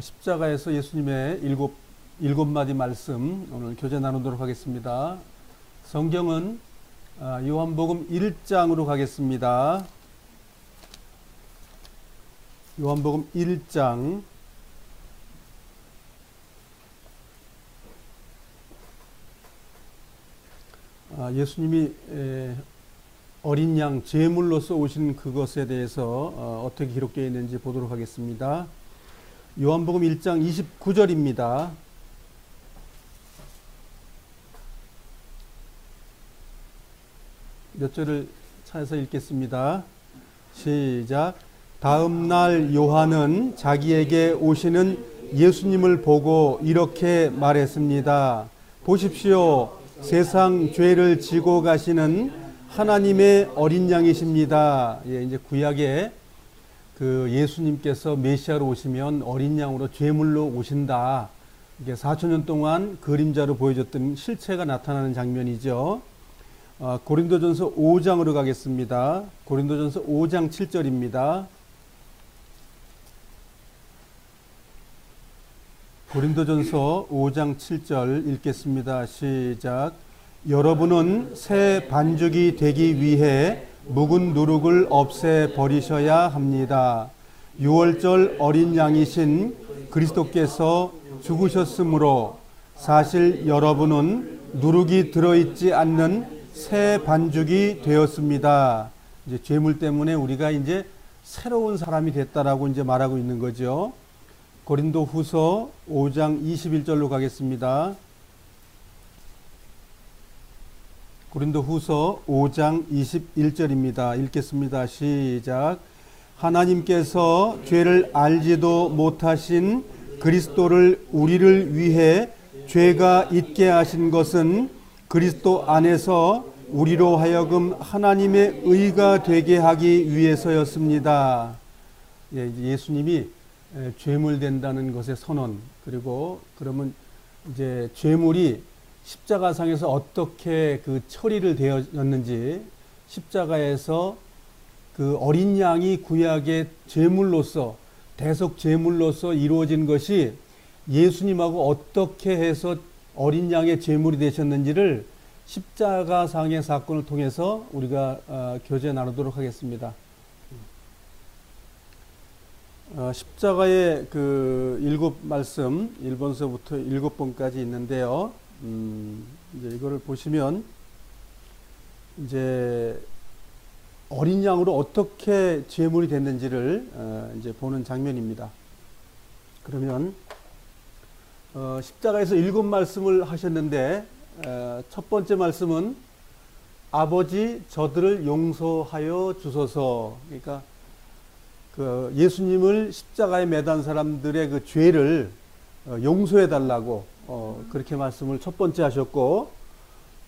십자가에서 예수님의 일곱 마디 말씀 오늘 교제 나누도록 하겠습니다. 성경은 요한복음 1장으로 가겠습니다. 요한복음 1장 예수님이 어린 양 제물로서 오신 그것에 대해서 어떻게 기록되어 있는지 보도록 하겠습니다. 요한복음 1장 29절입니다. 몇 절을 찾아서 읽겠습니다. 시작. 다음 날 요한은 자기에게 오시는 예수님을 보고 이렇게 말했습니다. 보십시오. 세상 죄를 지고 가시는 하나님의 어린 양이십니다. 이제 구약에 그 예수님께서 메시아로 오시면 어린 양으로 제물로 오신다. 이게 4,000년 동안 그림자로 보여줬던 실체가 나타나는 장면이죠. 고린도전서 5장으로 가겠습니다. 고린도전서 5장 7절입니다. 고린도전서 5장 7절 읽겠습니다. 시작. 여러분은 새 반죽이 되기 위해 묵은 누룩을 없애버리셔야 합니다. 유월절 어린 양이신 그리스도께서 죽으셨으므로 사실 여러분은 누룩이 들어있지 않는 새 반죽이 되었습니다. 이제 죄물 때문에 우리가 이제 새로운 사람이 됐다라고 이제 말하고 있는 거죠. 고린도 후서 5장 21절로 가겠습니다. 고린도 후서 5장 21절입니다. 읽겠습니다. 시작. 하나님께서 죄를 알지도 못하신 그리스도를 우리를 위해 죄가 있게 하신 것은 그리스도 안에서 우리로 하여금 하나님의 의가 되게 하기 위해서였습니다. 예수님이 죄물 된다는 것의 선언, 그리고 그러면 이제 죄물이 십자가상에서 어떻게 그 처리를 되었는지, 십자가에서 그 어린 양이 구약의 제물로서, 대속 제물로서 이루어진 것이 예수님하고 어떻게 해서 어린 양의 제물이 되셨는지를 십자가상의 사건을 통해서 우리가 교제 나누도록 하겠습니다. 십자가의 그 7말씀 1번서부터 7번까지 있는데요. 이제 이거를 보시면 이제 어린 양으로 어떻게 제물이 됐는지를 이제 보는 장면입니다. 그러면 십자가에서 7말씀을 하셨는데 첫 번째 말씀은 아버지 저들을 용서하여 주소서. 그러니까 그 예수님을 십자가에 매단 사람들의 그 죄를 용서해 달라고 그렇게 말씀을 첫 번째 하셨고,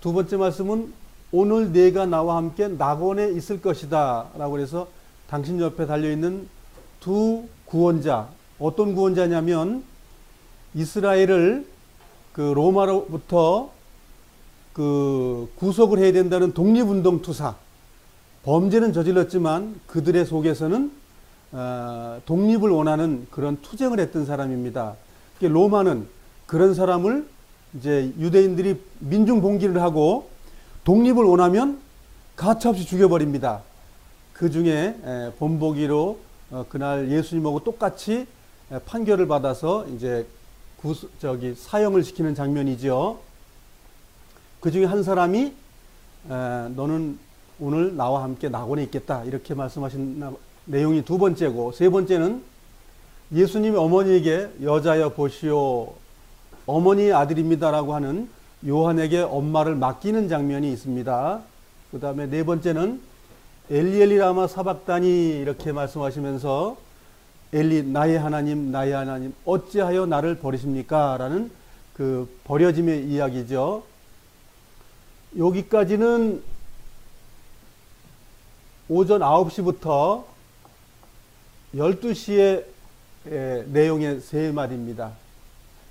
두 번째 말씀은 오늘 네가 나와 함께 낙원에 있을 것이다 라고 해서 당신 옆에 달려있는 두 구원자, 어떤 구원자냐면 이스라엘을 그 로마로부터 그 구속을 해야 된다는 독립운동 투사, 범죄는 저질렀지만 그들의 속에서는 독립을 원하는 그런 투쟁을 했던 사람입니다. 로마는 그런 사람을 이제 유대인들이 민중 봉기를 하고 독립을 원하면 가차없이 죽여버립니다. 그 중에 본보기로 그날 예수님하고 똑같이 판결을 받아서 이제 사형을 시키는 장면이죠. 그 중에 한 사람이 너는 오늘 나와 함께 낙원에 있겠다 이렇게 말씀하신 내용이 두 번째고, 세 번째는 예수님이 어머니에게 여자여 보시오 어머니의 아들입니다라고 하는 요한에게 엄마를 맡기는 장면이 있습니다. 그 다음에 네 번째는 엘리 엘리 라마 사박다니 이렇게 말씀하시면서 엘리 나의 하나님 어찌하여 나를 버리십니까? 라는 그 버려짐의 이야기죠. 여기까지는 오전 9시부터 12시의 내용의 세 마디입니다.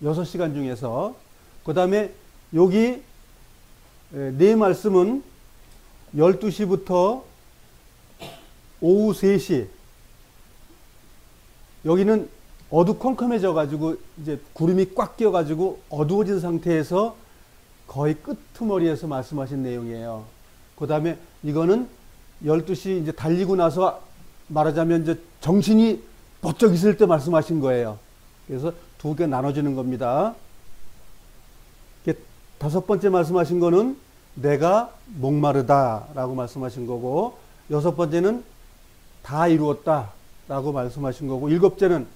6시간 중에서. 그 다음에 여기 네 말씀은 12시부터 오후 3시, 여기는 어두컴컴해져 가지고 이제 구름이 꽉 끼어 가지고 어두워진 상태에서 거의 끄트머리에서 말씀하신 내용이에요. 그다음에 이거는 12시 이제 달리고 나서 말하자면 이제 정신이 번쩍 있을 때 말씀하신 거예요. 그래서 두 개 나눠지는 겁니다. 다섯 번째 말씀하신 거는 내가 목마르다라고 말씀하신 거고, 여섯 번째는 다 이루었다라고 말씀하신 거고, 일곱째는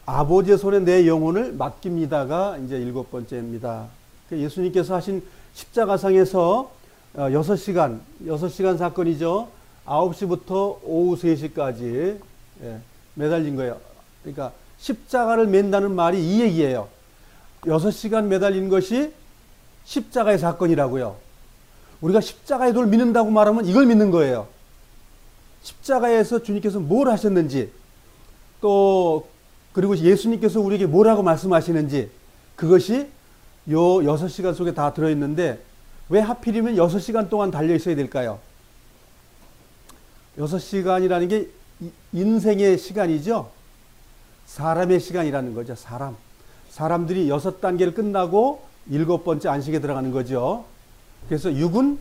아버지의 손에 내 영혼을 맡깁니다가 이제 일곱 번째입니다. 예수님께서 하신 십자가상에서 6시간 사건이죠. 9시부터 오후 3시까지 매달린 거예요. 그러니까 십자가를 맨다는 말이 이 얘기예요. 6시간 매달린 것이 십자가의 사건이라고요. 우리가 십자가의 도를 믿는다고 말하면 이걸 믿는 거예요. 십자가에서 주님께서 뭘 하셨는지, 또 그리고 예수님께서 우리에게 뭐라고 말씀하시는지, 그것이 요 6시간 속에 다 들어있는데 왜 하필이면 6시간 동안 달려 있어야 될까요? 6시간이라는 게 인생의 시간이죠. 사람의 시간이라는 거죠. 사람들이 6단계를 끝나고 7번째 안식에 들어가는 거죠. 그래서 6은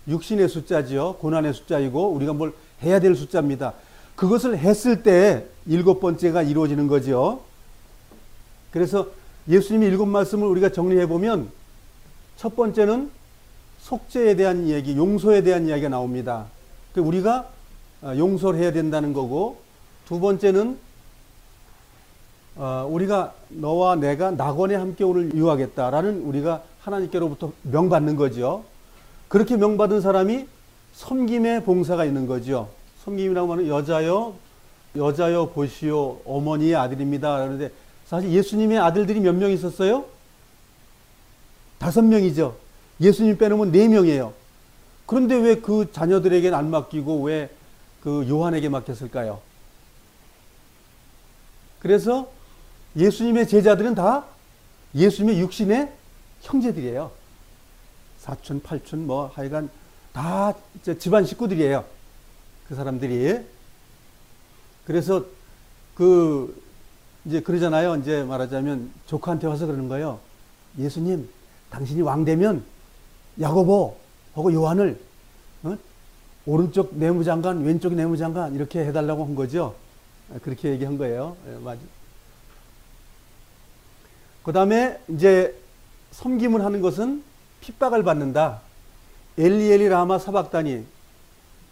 육신의 숫자지요. 고난의 숫자이고 우리가 뭘 해야 될 숫자입니다. 그것을 했을 때 7번째가 이루어지는 거죠. 그래서 예수님의 7 말씀을 우리가 정리해 보면 첫 번째는 속죄에 대한 이야기, 용서에 대한 이야기가 나옵니다. 우리가 용서를 해야 된다는 거고, 두 번째는 우리가 너와 내가 낙원에 함께 오늘 유하겠다라는 우리가 하나님께로부터 명받는 거죠. 그렇게 명받은 사람이 섬김의 봉사가 있는 거죠. 섬김이라고 하면 여자여 보시오 어머니의 아들입니다. 그런데 사실 예수님의 아들들이 몇 명 있었어요? 5명이죠. 예수님 빼놓으면 4명이에요. 그런데 왜 그 자녀들에게는 안 맡기고 왜 그 요한에게 맡겼을까요? 그래서 예수님의 제자들은 다 예수님의 육신의 형제들이에요. 사촌, 팔촌, 뭐 하여간 다 집안 식구들이에요. 그 사람들이. 그래서 이제 그러잖아요. 이제 말하자면 조카한테 와서 그러는 거예요. 예수님, 당신이 왕 되면 야고보하고 요한을 오른쪽 내무장관, 왼쪽 내무장관 이렇게 해달라고 한 거죠. 그렇게 얘기한 거예요. 맞아. 그 다음에 이제 섬김을 하는 것은 핍박을 받는다. 엘리 엘리 라마 사박다니,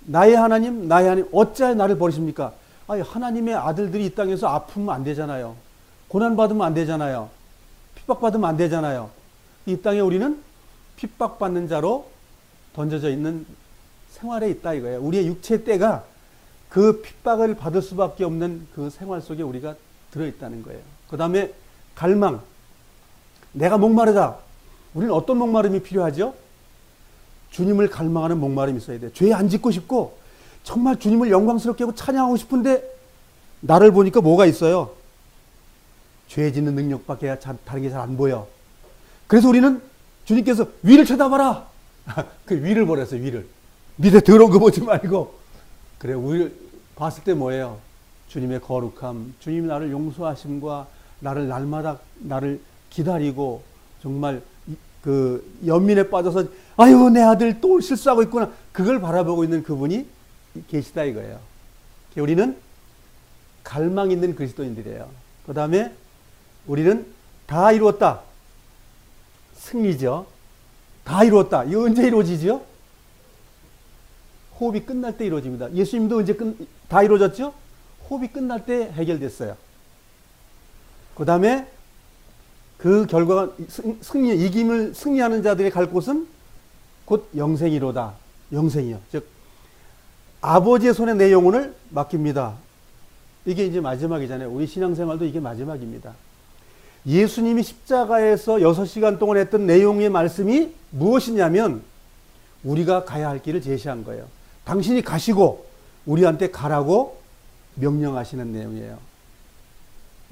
나의 하나님 어찌하여 나를 버리십니까? 아니, 하나님의 아들들이 이 땅에서 아프면 안 되잖아요. 고난받으면 안 되잖아요. 핍박받으면 안 되잖아요. 이 땅에 우리는 핍박받는 자로 던져져 있는 생활에 있다 이거예요. 우리의 육체의 때가 그 핍박을 받을 수밖에 없는 그 생활 속에 우리가 들어있다는 거예요. 그 다음에 갈망. 내가 목마르다. 우리는 어떤 목마름이 필요하죠? 주님을 갈망하는 목마름이 있어야 돼요. 죄에 안 짓고 싶고 정말 주님을 영광스럽게 하고 찬양하고 싶은데 나를 보니까 뭐가 있어요? 죄 짓는 능력밖에 다른 게 잘 안 보여. 그래서 우리는 주님께서 위를 쳐다봐라. 그 위를 보랬어요. 위를. 밑에 더러운 거 보지 말고. 그래, 위를 봤을 때 뭐예요? 주님의 거룩함, 주님이 나를 용서하심과 나를 날마다 나를 기다리고 정말 그 연민에 빠져서 아유 내 아들 또 실수하고 있구나. 그걸 바라보고 있는 그분이 계시다 이거예요. 우리는 갈망 있는 그리스도인들이에요. 그 다음에 우리는 다 이루었다. 승리죠. 다 이루었다. 이거 언제 이루어지죠? 호흡이 끝날 때 이루어집니다. 예수님도 언제 다 이루어졌죠? 호흡이 끝날 때 해결됐어요. 그 다음에 그 결과가 승리하는 자들이 갈 곳은 곧 영생이로다. 영생이요. 즉 아버지의 손에 내 영혼을 맡깁니다. 이게 이제 마지막이잖아요. 우리 신앙생활도 이게 마지막입니다. 예수님이 십자가에서 6시간 동안 했던 내용의 말씀이 무엇이냐면 우리가 가야 할 길을 제시한 거예요. 당신이 가시고 우리한테 가라고 명령하시는 내용이에요.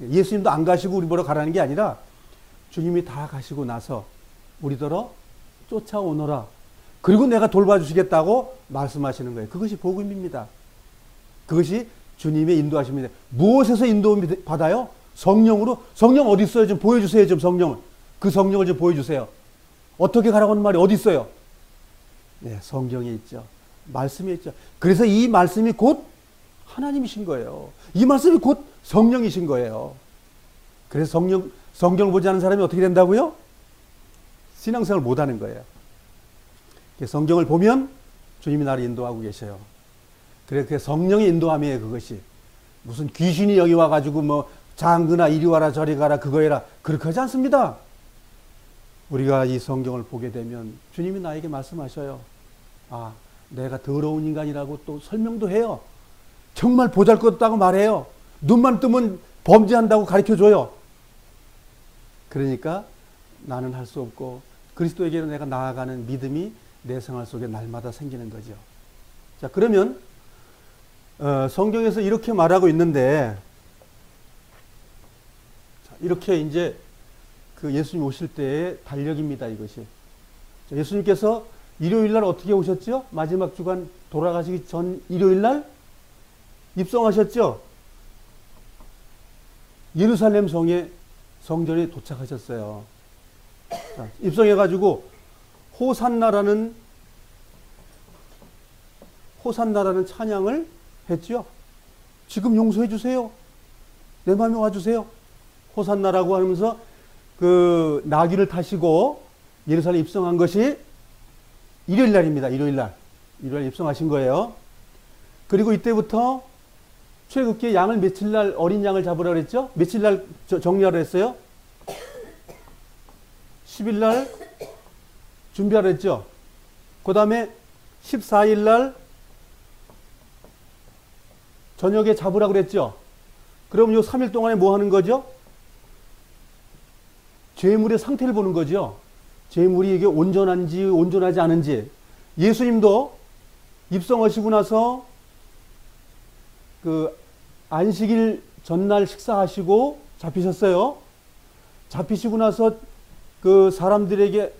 예수님도 안 가시고 우리 보러 가라는 게 아니라 주님이 다 가시고 나서 우리더러 쫓아오너라. 그리고 내가 돌봐주시겠다고 말씀하시는 거예요. 그것이 복음입니다. 그것이 주님의 인도하심입니다. 무엇에서 인도 받아요? 성령으로? 성령 어디 있어요? 좀 보여주세요. 좀 성령을. 그 성령을 좀 보여주세요. 어떻게 가라고 하는 말이 어디 있어요? 네, 성경에 있죠. 말씀에 있죠. 그래서 이 말씀이 곧 하나님이신 거예요. 이 말씀이 곧 성령이신 거예요. 그래서 성경을 보지 않은 사람이 어떻게 된다고요? 신앙생활을 못하는 거예요. 성경을 보면 주님이 나를 인도하고 계셔요. 그래, 그 성령의 인도함이에요, 그것이. 무슨 귀신이 여기 와가지고 뭐 장그나 이리 와라 저리 가라 그거 해라. 그렇게 하지 않습니다. 우리가 이 성경을 보게 되면 주님이 나에게 말씀하셔요. 아, 내가 더러운 인간이라고 또 설명도 해요. 정말 보잘것없다고 말해요. 눈만 뜨면 범죄한다고 가르쳐줘요. 그러니까 나는 할 수 없고 그리스도에게는 내가 나아가는 믿음이 내 생활 속에 날마다 생기는 거죠. 자, 그러면 성경에서 이렇게 말하고 있는데, 자, 이렇게 이제 그 예수님 오실 때의 달력입니다, 이것이. 자, 예수님께서 일요일 날 어떻게 오셨죠? 마지막 주간 돌아가시기 전 일요일 날 입성하셨죠? 예루살렘 성전에 도착하셨어요. 자, 입성해가지고 호산나라는 찬양을 했죠. 지금 용서해 주세요. 내 마음에 와주세요. 호산나라고 하면서 그 나귀를 타시고 예루살렘 입성한 것이 일요일 날입니다. 일요일 날 입성하신 거예요. 그리고 이때부터 출애굽기에 양을 며칠 날 어린 양을 잡으라 그랬죠? 며칠 날 정리하라 했어요? 10일 날 준비하라 했죠? 그 다음에 14일 날 저녁에 잡으라 그랬죠? 그럼 요 3일 동안에 뭐 하는 거죠? 죄물의 상태를 보는 거죠. 죄물이 이게 온전한지 온전하지 않은지. 예수님도 입성하시고 나서 그 안식일 전날 식사하시고 잡히셨어요. 잡히시고 나서 그 사람들에게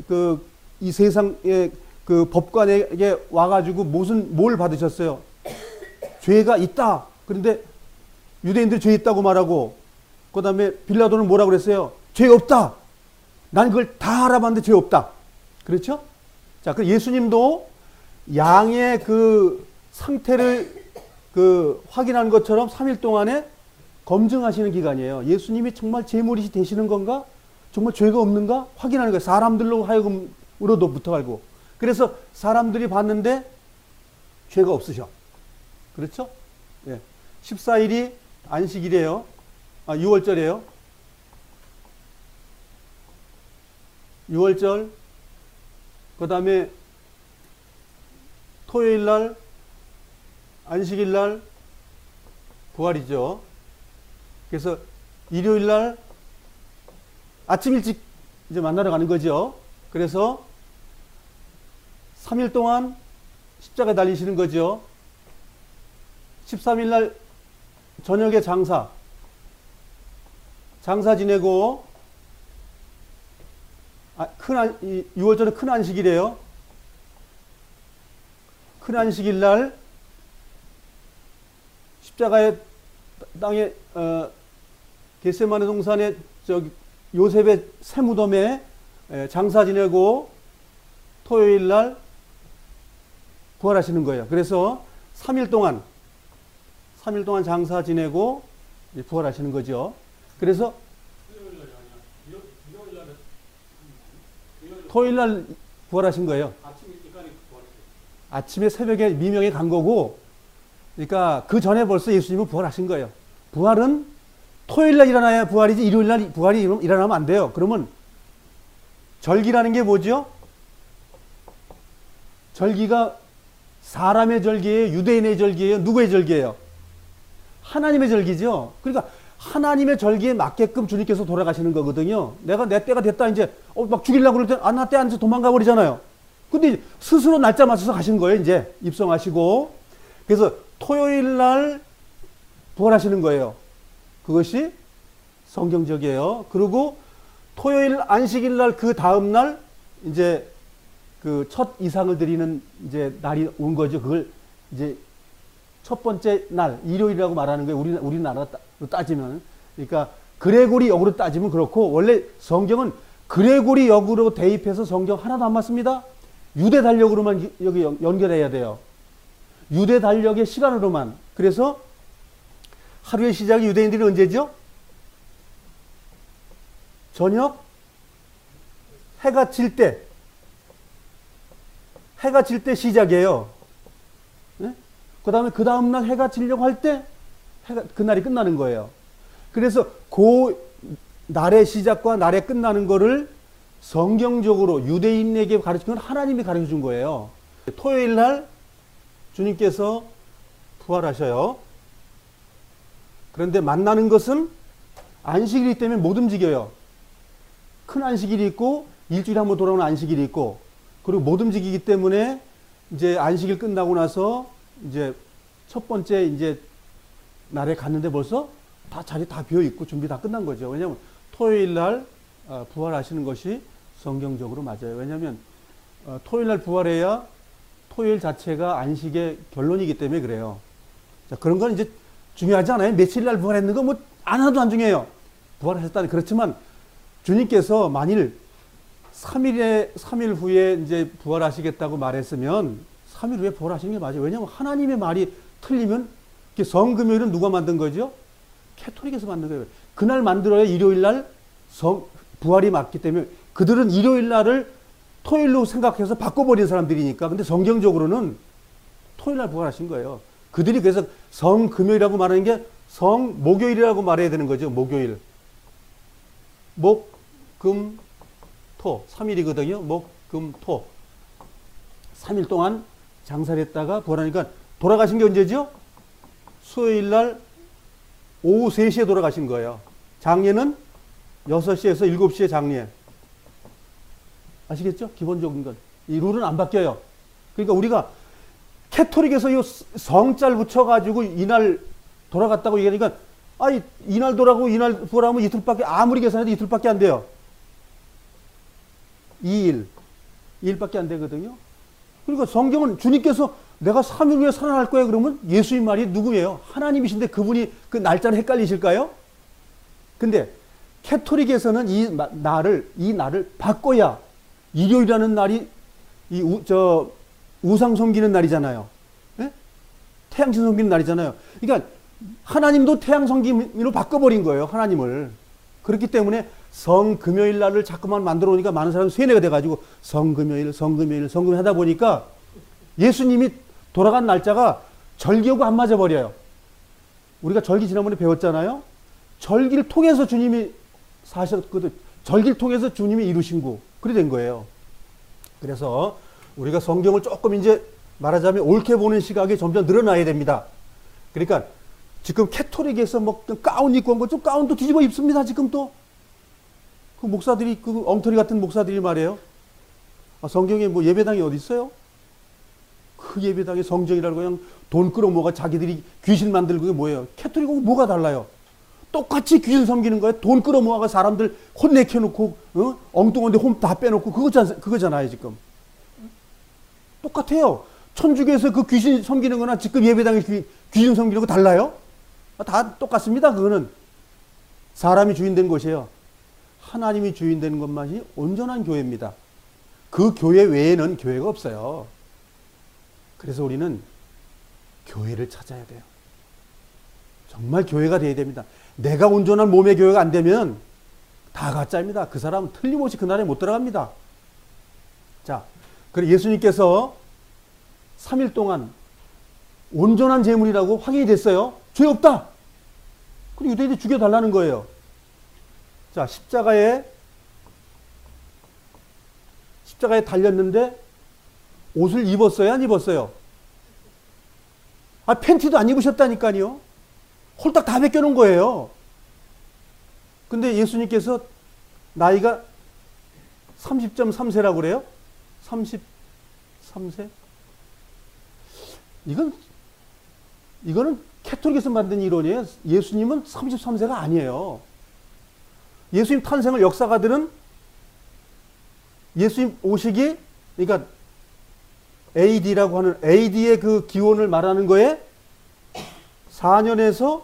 이 세상의 그 법관에게 와가지고 뭘 받으셨어요? 죄가 있다. 그런데 유대인들이 죄 있다고 말하고, 그 다음에 빌라도는 뭐라고 그랬어요? 죄 없다. 난 그걸 다 알아봤는데 죄 없다. 그렇죠? 자, 그 예수님도 양의 그 상태를 확인하는 것처럼 3일 동안에 검증하시는 기간이에요. 예수님이 정말 제물이 되시는 건가? 정말 죄가 없는가? 확인하는 거예요. 사람들로 하여금으로부터 알고. 그래서 사람들이 봤는데 죄가 없으셔. 그렇죠? 예. 14일이 안식일이에요. 6월절이에요. 6월절. 그 다음에 토요일 날, 안식일 날, 부활이죠. 그래서 일요일 날 아침 일찍 이제 만나러 가는 거죠. 그래서 3일 동안 십자가에 달리시는 거죠. 13일 날 저녁에 장사 지내고, 6월절은 큰 안식일이에요. 큰 안식일 날 십자가의 땅에 겟세마네 동산에 요셉의 새무덤에 장사 지내고 토요일 날 부활하시는 거예요. 그래서 3일 동안 장사 지내고 부활하시는 거죠. 그래서 토요일 날 부활하신 거예요. 아침에 새벽에 미명에 간 거고, 그러니까 그 전에 벌써 예수님은 부활하신 거예요. 부활은 토요일 날 일어나야 부활이지 일요일 날 부활이 일어나면 안 돼요. 그러면 절기라는 게 뭐죠? 절기가 사람의 절기예요? 유대인의 절기예요? 누구의 절기예요? 하나님의 절기죠. 그러니까 하나님의 절기에 맞게끔 주님께서 돌아가시는 거거든요. 내가 내 때가 됐다 이제 막 죽이려고 그럴 때 나 때 안 돼서 도망가 버리잖아요. 근데 스스로 날짜 맞춰서 가신 거예요. 이제 입성하시고. 그래서 토요일 날 부활하시는 거예요. 그것이 성경적이에요. 그리고 토요일 안식일 날 그 다음 날 이제 그 첫 이상을 드리는 이제 날이 온 거죠. 그걸 이제 첫 번째 날 일요일이라고 말하는 거예요. 우리나라로 따지면. 그러니까 그레고리 역으로 따지면 그렇고, 원래 성경은 그레고리 역으로 대입해서 성경 하나도 안 맞습니다. 유대 달력으로만 여기 연결해야 돼요. 유대 달력의 시간으로만. 그래서 하루의 시작이 유대인들이 언제죠? 저녁 해가 질 때. 해가 질 때 시작이에요. 네? 그 다음날 해가 지려고 할 때 그날이 끝나는 거예요. 그래서 그 날의 시작과 날의 끝나는 거를 성경적으로 유대인에게 가르치면 하나님이 가르쳐 준 거예요. 토요일 날 주님께서 부활하셔요. 그런데 만나는 것은 안식일이기 때문에 못 움직여요. 큰 안식일이 있고 일주일에 한 번 돌아오는 안식일이 있고, 그리고 못 움직이기 때문에 이제 안식일 끝나고 나서 이제 첫 번째 이제 날에 갔는데 벌써 다 자리 다 비어 있고 준비 다 끝난 거죠. 왜냐하면 토요일 날 부활하시는 것이 성경적으로 맞아요. 왜냐하면 토요일 날 부활해야 토요일 자체가 안식의 결론이기 때문에 그래요. 자, 그런 건 이제 중요하지 않아요. 며칠 날 부활했는 거 뭐 하나도 안 중요해요. 부활하셨다는. 그렇지만 주님께서 만일 3일 후에 이제 부활하시겠다고 말했으면 3일 후에 부활하시는 게 맞아요. 왜냐하면 하나님의 말이 틀리면 성금요일은 누가 만든 거죠? 캐토릭에서 만든 거예요. 그날 만들어야 일요일 날 부활이 맞기 때문에 그들은 일요일 날을 토요일로 생각해서 바꿔버린 사람들이니까. 근데 성경적으로는 토요일 날 부활하신 거예요. 그들이 그래서 성금요일이라고 말하는 게 성목요일이라고 말해야 되는 거죠. 목요일. 목, 금, 토. 3일이거든요. 목, 금, 토. 3일 동안 장사를 했다가 부활하니까 돌아가신 게 언제죠? 수요일 날 오후 3시에 돌아가신 거예요. 장례는 6시에서 7시에 장례. 아시겠죠? 기본적인 건. 이 룰은 안 바뀌어요. 그러니까 우리가 캐토릭에서 이 성자를 붙여가지고 이날 돌아갔다고 얘기하니까, 이날 돌아가고 이날 부활하면 이틀밖에, 아무리 계산해도 이틀밖에 안 돼요. 2일밖에 안 되거든요. 그러니까 성경은 주님께서 내가 3일 후에 살아날 거야 그러면 예수님 말이 누구예요? 하나님이신데 그분이 그 날짜를 헷갈리실까요? 근데 캐토릭에서는 이 날을 바꿔야 일요일이라는 날이 우상 섬기는 날이잖아요. 네? 태양신 섬기는 날이잖아요. 그러니까 하나님도 태양 섬기로 바꿔버린 거예요. 하나님을. 그렇기 때문에 성금요일 날을 자꾸만 만들어 오니까 많은 사람이 세뇌가 돼가지고 성금요일 하다 보니까 예수님이 돌아간 날짜가 절기하고 안 맞아버려요. 우리가 절기 지난번에 배웠잖아요. 절기를 통해서 주님이 사셨거든. 절기를 통해서 주님이 이루신 거. 그래 된 거예요. 그래서 우리가 성경을 조금 이제 말하자면 옳게 보는 시각이 점점 늘어나야 됩니다. 그러니까 지금 캐토릭에서 뭐 가운 입고 온 거 좀 가운도 뒤집어 입습니다. 지금 또. 그 목사들이, 그 엉터리 같은 목사들이 말이에요. 성경에 뭐 예배당이 어디 있어요? 그 예배당의 성정이라고 그냥 돈 끌어모아가 자기들이 귀신 만들고 그게 뭐예요? 캐토릭하고 뭐가 달라요? 똑같이 귀신 섬기는 거예요. 돈 끌어모아가 사람들 혼내켜놓고, 엉뚱한데 혼 다 빼놓고 그거잖아요, 지금. 똑같아요. 천주교에서 그 귀신 섬기는 거나 지금 예배당에 귀신 섬기는 거 달라요? 다 똑같습니다. 그거는 사람이 주인된 것이에요. 하나님이 주인된 것만이 온전한 교회입니다. 그 교회 외에는 교회가 없어요. 그래서 우리는 교회를 찾아야 돼요. 정말 교회가 되어야 됩니다. 내가 온전한 몸의 교회가 안 되면 다 가짜입니다. 그 사람은 틀림없이 그 나라에 못 들어갑니다. 자, 그리고 예수님께서 3일 동안 온전한 제물이라고 확인이 됐어요. 죄 없다. 그리고 유대인들이 죽여달라는 거예요. 자, 십자가에 달렸는데 옷을 입었어요? 안 입었어요? 팬티도 안 입으셨다니까요. 홀딱 다 벗겨놓은 거예요. 근데 예수님께서 나이가 30.3세라고 그래요? 33세? 이거는 캐톨릭에서 만든 이론이에요. 예수님은 33세가 아니에요. 예수님 탄생을 역사가들은 예수님 오시기, 그러니까 AD라고 하는, AD의 그 기원을 말하는 거에 4년에서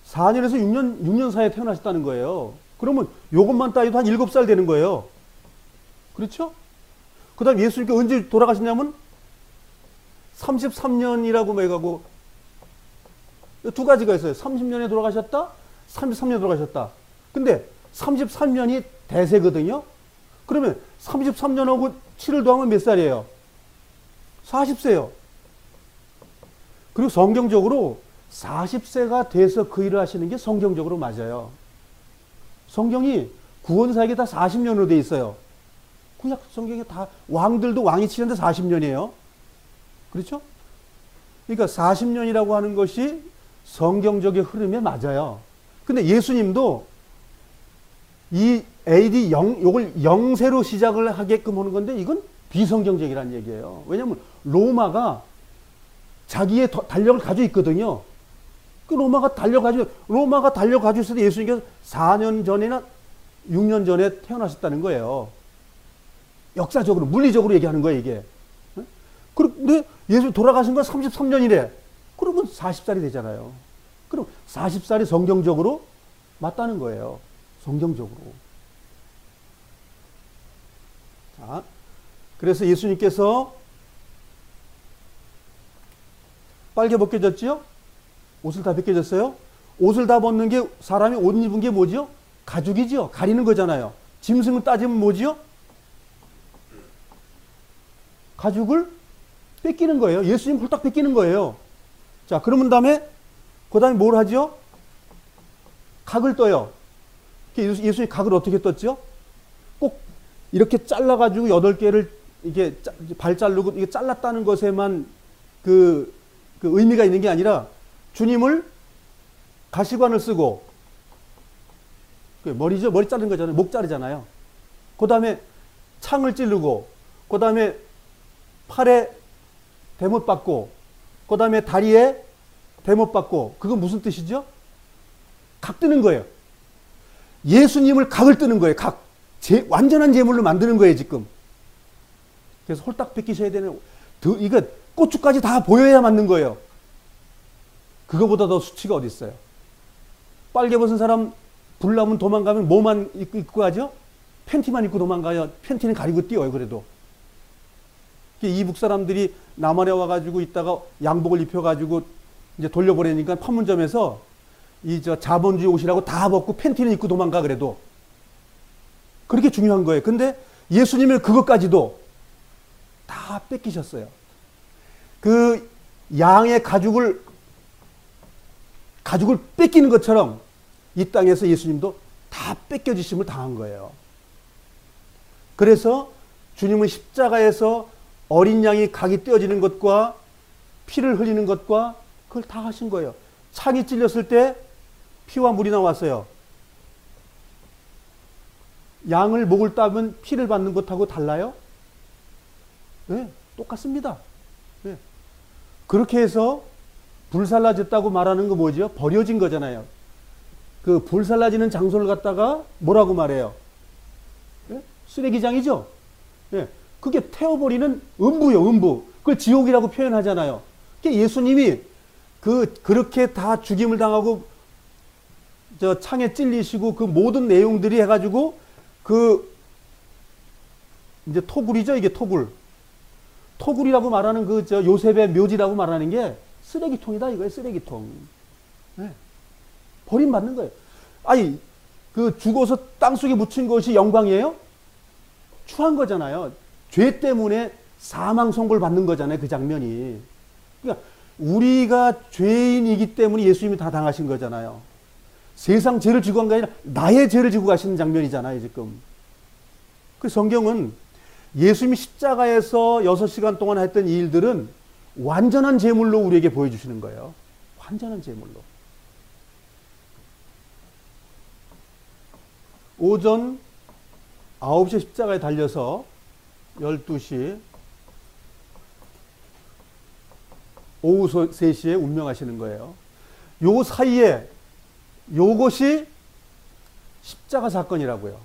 4년에서 6년 사이에 태어나셨다는 거예요. 그러면 요것만 따져도 한 7살 되는 거예요. 그렇죠? 그 다음 예수님께 언제 돌아가셨냐면 33년이라고 해가고 두 가지가 있어요. 30년에 돌아가셨다, 33년에 돌아가셨다. 근데 33년이 대세거든요. 그러면 33년하고 7을 더하면 몇 살이에요? 40세요. 그리고 성경적으로 40세가 돼서 그 일을 하시는 게 성경적으로 맞아요. 성경이 구원사에게 다 40년으로 돼 있어요. 구약 성경에 다 왕들도 왕이 치는데 40년이에요. 그렇죠? 그러니까 40년이라고 하는 것이 성경적인 흐름에 맞아요. 근데 예수님도 이 AD 요걸 0세로 시작을 하게끔 하는 건데 이건 비성경적이라는 얘기예요. 왜냐하면 로마가 자기의 달력을 가지고 있거든요. 그 로마가 달려가지고 있을 때 예수님께서 4년 전이나 6년 전에 태어나셨다는 거예요. 역사적으로, 물리적으로 얘기하는 거예요, 이게. 근데 예수 돌아가신 건 33년이래. 그러면 40살이 되잖아요. 그럼 40살이 성경적으로 맞다는 거예요. 성경적으로. 자, 그래서 예수님께서 빨개 벗겨졌지요? 옷을 다 벗겨졌어요? 옷을 다 벗는 게 사람이 옷 입은 게 뭐지요? 가죽이지요. 가리는 거잖아요. 짐승을 따지면 뭐지요? 가죽을 뺏기는 거예요. 예수님 홀딱 뺏기는 거예요. 자, 그러면 그 다음에 뭘 하죠? 각을 떠요. 예수님 각을 어떻게 떴죠? 꼭 이렇게 잘라가지고 8개를 이게 발 자르고 이게 잘랐다는 것에만 그 의미가 있는 게 아니라 주님을 가시관을 쓰고 머리죠? 머리 자르는 거잖아요. 목 자르잖아요. 그 다음에 창을 찌르고 그 다음에 팔에 대못 받고 그 다음에 다리에 대못 받고 그건 무슨 뜻이죠? 각 뜨는 거예요. 예수님을 각을 뜨는 거예요. 각. 완전한 제물로 만드는 거예요, 지금. 그래서 홀딱 뺏기셔야 되는, 이거 고추까지 다 보여야 맞는 거예요. 그거보다 더 수치가 어디 있어요? 빨개 벗은 사람 불나면 도망가면 뭐만 입고 가죠? 팬티만 입고 도망가요. 팬티는 가리고 뛰어요, 그래도. 이북 사람들이 남한에 와가지고 있다가 양복을 입혀가지고 이제 돌려보내니까 판문점에서 자본주의 옷이라고 다 벗고 팬티는 입고 도망가 그래도. 그렇게 중요한 거예요. 근데 예수님은 그것까지도 다 뺏기셨어요. 그 양의 가죽을 뺏기는 것처럼 이 땅에서 예수님도 다 뺏겨주심을 당한 거예요. 그래서 주님은 십자가에서 어린 양이 각이 떼어지는 것과 피를 흘리는 것과 그걸 다 하신 거예요. 창이 찔렸을 때 피와 물이 나왔어요. 양을 목을 따면 피를 받는 것하고 달라요? 네, 똑같습니다. 네. 그렇게 해서 불살라졌다고 말하는 거 뭐죠? 버려진 거잖아요. 그 불살라지는 장소를 갖다가 뭐라고 말해요? 네? 쓰레기장이죠? 네. 그게 태워버리는 음부요, 음부. 그걸 지옥이라고 표현하잖아요. 예수님이 그렇게 다 죽임을 당하고 창에 찔리시고 그 모든 내용들이 해가지고 이제 토굴이죠, 이게 토굴. 토굴이라고 말하는 요셉의 묘지라고 말하는 게 쓰레기통이다, 이거예요, 쓰레기통. 네. 버림받는 거예요. 아니, 죽어서 땅속에 묻힌 것이 영광이에요? 추한 거잖아요. 죄 때문에 사망 선고를 받는 거잖아요, 그 장면이. 그러니까 우리가 죄인이기 때문에 예수님이 다 당하신 거잖아요. 세상 죄를 지고 간 게 아니라 나의 죄를 지고 가시는 장면이잖아요, 지금. 그 성경은 예수님이 십자가에서 6시간 동안 했던 이 일들은 완전한 제물로 우리에게 보여주시는 거예요. 완전한 제물로. 오전 9시에 십자가에 달려서 12시, 오후 3시에 운명하시는 거예요. 요 사이에 요것이 십자가 사건이라고요.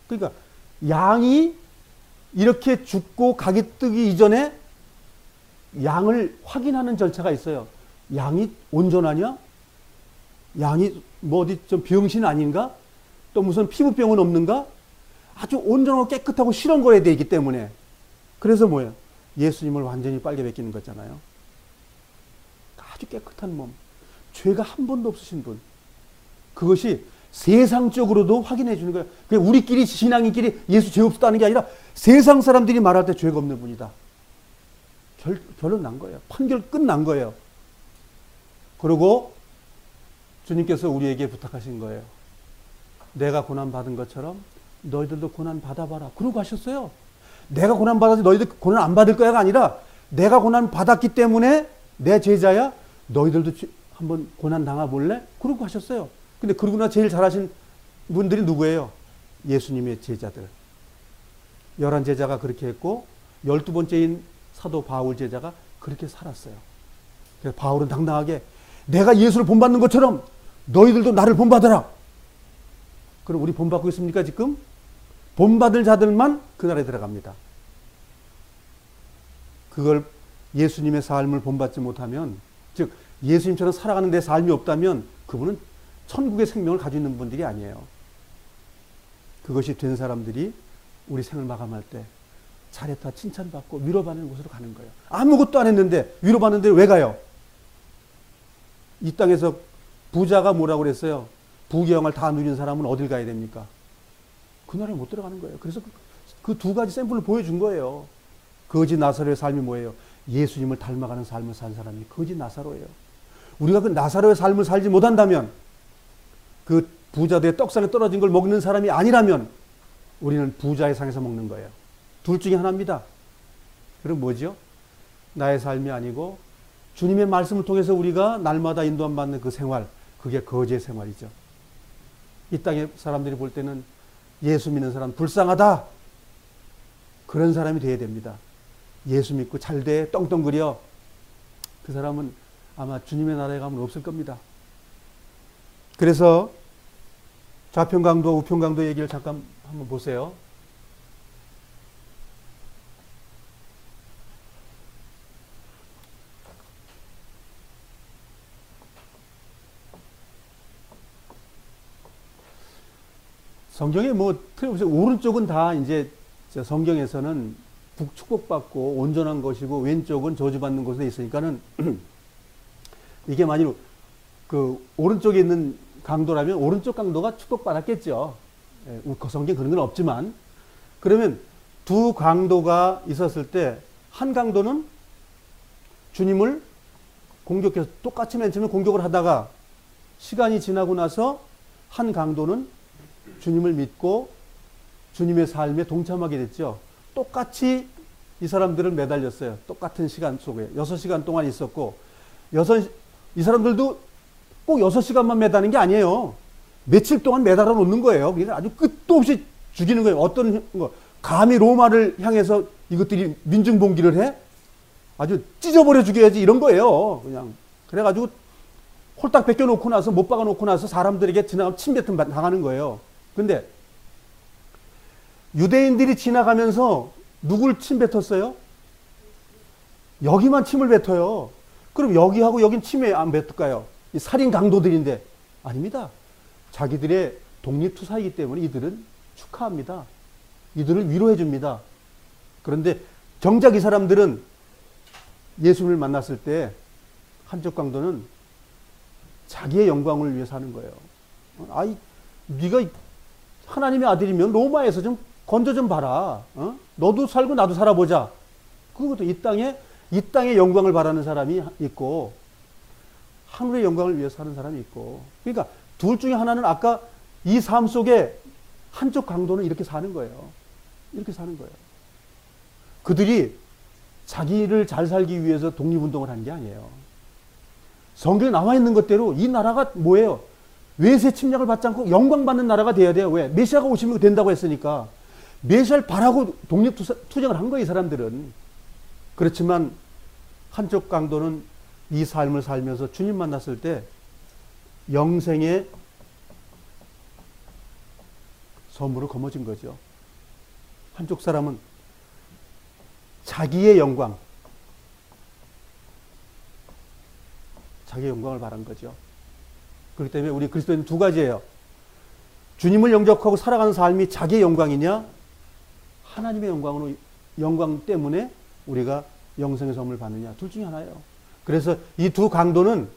그러니까 양이 이렇게 죽고 각이 뜨기 이전에 양을 확인하는 절차가 있어요. 양이 온전하냐? 양이 뭐 어디 좀 병신 아닌가? 또 무슨 피부병은 없는가? 아주 온전하고 깨끗하고 실험거려야 되기 때문에. 그래서 뭐예요? 예수님을 완전히 빨개 벗기는 거잖아요. 아주 깨끗한 몸, 죄가 한 번도 없으신 분. 그것이 세상적으로도 확인해 주는 거예요. 그냥 우리끼리 신앙인끼리 예수 죄 없다는 게 아니라 세상 사람들이 말할 때 죄가 없는 분이다. 결론 난 거예요. 판결 끝난 거예요. 그리고 주님께서 우리에게 부탁하신 거예요. 내가 고난 받은 것처럼 너희들도 고난 받아봐라. 그러고 하셨어요. 내가 고난 받아서 너희들 고난 안 받을 거야가 아니라 내가 고난 받았기 때문에 내 제자야. 너희들도 한번 고난 당해볼래? 그러고 하셨어요. 근데 그러고나 제일 잘하신 분들이 누구예요? 예수님의 제자들. 11제자가 그렇게 했고 12번째인 사도 바울 제자가 그렇게 살았어요. 그래서 바울은 당당하게 내가 예수를 본받는 것처럼 너희들도 나를 본받아라. 그럼 우리 본받고 있습니까 지금? 본받을 자들만 그 나라에 들어갑니다. 그걸 예수님의 삶을 본받지 못하면, 즉 예수님처럼 살아가는 데 삶이 없다면 그분은 천국의 생명을 가지고 있는 분들이 아니에요. 그것이 된 사람들이 우리 생을 마감할 때 잘했다 칭찬받고 위로받는 곳으로 가는 거예요. 아무것도 안 했는데 위로받는데 왜 가요? 이 땅에서 부자가 뭐라고 그랬어요? 부귀영화를 다 누린 사람은 어딜 가야 됩니까? 그 나라에 못 들어가는 거예요. 그래서 그 두 가지 샘플을 보여준 거예요. 거지 나사로의 삶이 뭐예요? 예수님을 닮아가는 삶을 산 사람이 거지 나사로예요. 우리가 그 나사로의 삶을 살지 못한다면, 그 부자들의 떡상에 떨어진 걸 먹는 사람이 아니라면 우리는 부자의 상에서 먹는 거예요. 둘 중에 하나입니다. 그럼 뭐죠? 나의 삶이 아니고 주님의 말씀을 통해서 우리가 날마다 인도함 받는 그 생활, 그게 거지의 생활이죠. 이 땅의 사람들이 볼 때는 예수 믿는 사람 불쌍하다, 그런 사람이 되어야 됩니다. 예수 믿고 잘돼 떵떵거려, 그 사람은 아마 주님의 나라에 가면 없을 겁니다. 그래서 좌편강도 우편강도 얘기를 잠깐 한번 보세요. 성경에 뭐 틀림없이 오른쪽은 다 이제 성경에서는 축복받고 온전한 것이고 왼쪽은 저주받는 곳에 있으니까는 이게 만일 그 오른쪽에 있는 강도라면 오른쪽 강도가 축복받았겠죠. 그 성경 그런 건 없지만, 그러면 두 강도가 있었을 때 한 강도는 주님을 공격해서 똑같이 맨 처음에 공격을 하다가 시간이 지나고 나서 한 강도는 주님을 믿고 주님의 삶에 동참하게 됐죠. 똑같이 이 사람들을 매달렸어요. 똑같은 시간 속에 6시간 동안 있었고, 이 사람들도 꼭 6시간만 매다는 게 아니에요. 며칠 동안 매달아 놓는 거예요. 그러니까 아주 끝도 없이 죽이는 거예요. 어떤 거, 감히 로마를 향해서 이것들이 민중봉기를 해? 아주 찢어버려 죽여야지, 이런 거예요. 그냥 그래가지고 홀딱 벗겨놓고 나서, 못 박아놓고 나서 사람들에게 지나가면 침뱉음 당하는 거예요. 근데 유대인들이 지나가면서 누굴 침 뱉었어요? 여기만 침을 뱉어요. 그럼 여기하고 여긴 침에 안 뱉을까요? 이 살인 강도들인데. 아닙니다. 자기들의 독립투사이기 때문에 이들은 축하합니다. 이들을 위로해 줍니다. 그런데 정작 이 사람들은 예수님을 만났을 때 한쪽 강도는 자기의 영광을 위해서 하는 거예요. 아이, 네가 하나님의 아들이면 로마에서 좀 건져 좀 봐라. 너도 살고 나도 살아보자. 그것도 이 땅의 영광을 바라는 사람이 있고, 하늘의 영광을 위해서 사는 사람이 있고. 그러니까 둘 중에 하나는 아까 이 삶 속에 한쪽 강도는 이렇게 사는 거예요. 이렇게 사는 거예요. 그들이 자기를 잘 살기 위해서 독립운동을 한 게 아니에요. 성경에 나와 있는 것대로 이 나라가 뭐예요? 외세 침략을 받지 않고 영광받는 나라가 돼야 돼요. 왜? 메시아가 오시면 된다고 했으니까. 메시아를 바라고 독립투쟁을 한 거예요, 이 사람들은. 그렇지만 한쪽 강도는 이 삶을 살면서 주님 만났을 때 영생의 선물을 거머쥔 거죠. 한쪽 사람은 자기의 영광을 바란 거죠. 그렇기 때문에 우리 그리스도인은 두 가지예요. 주님을 영접하고 살아가는 삶이 자기의 영광이냐, 하나님의 영광 때문에 우리가 영생의 선물을 받느냐, 둘 중에 하나예요. 그래서 이 두 강도는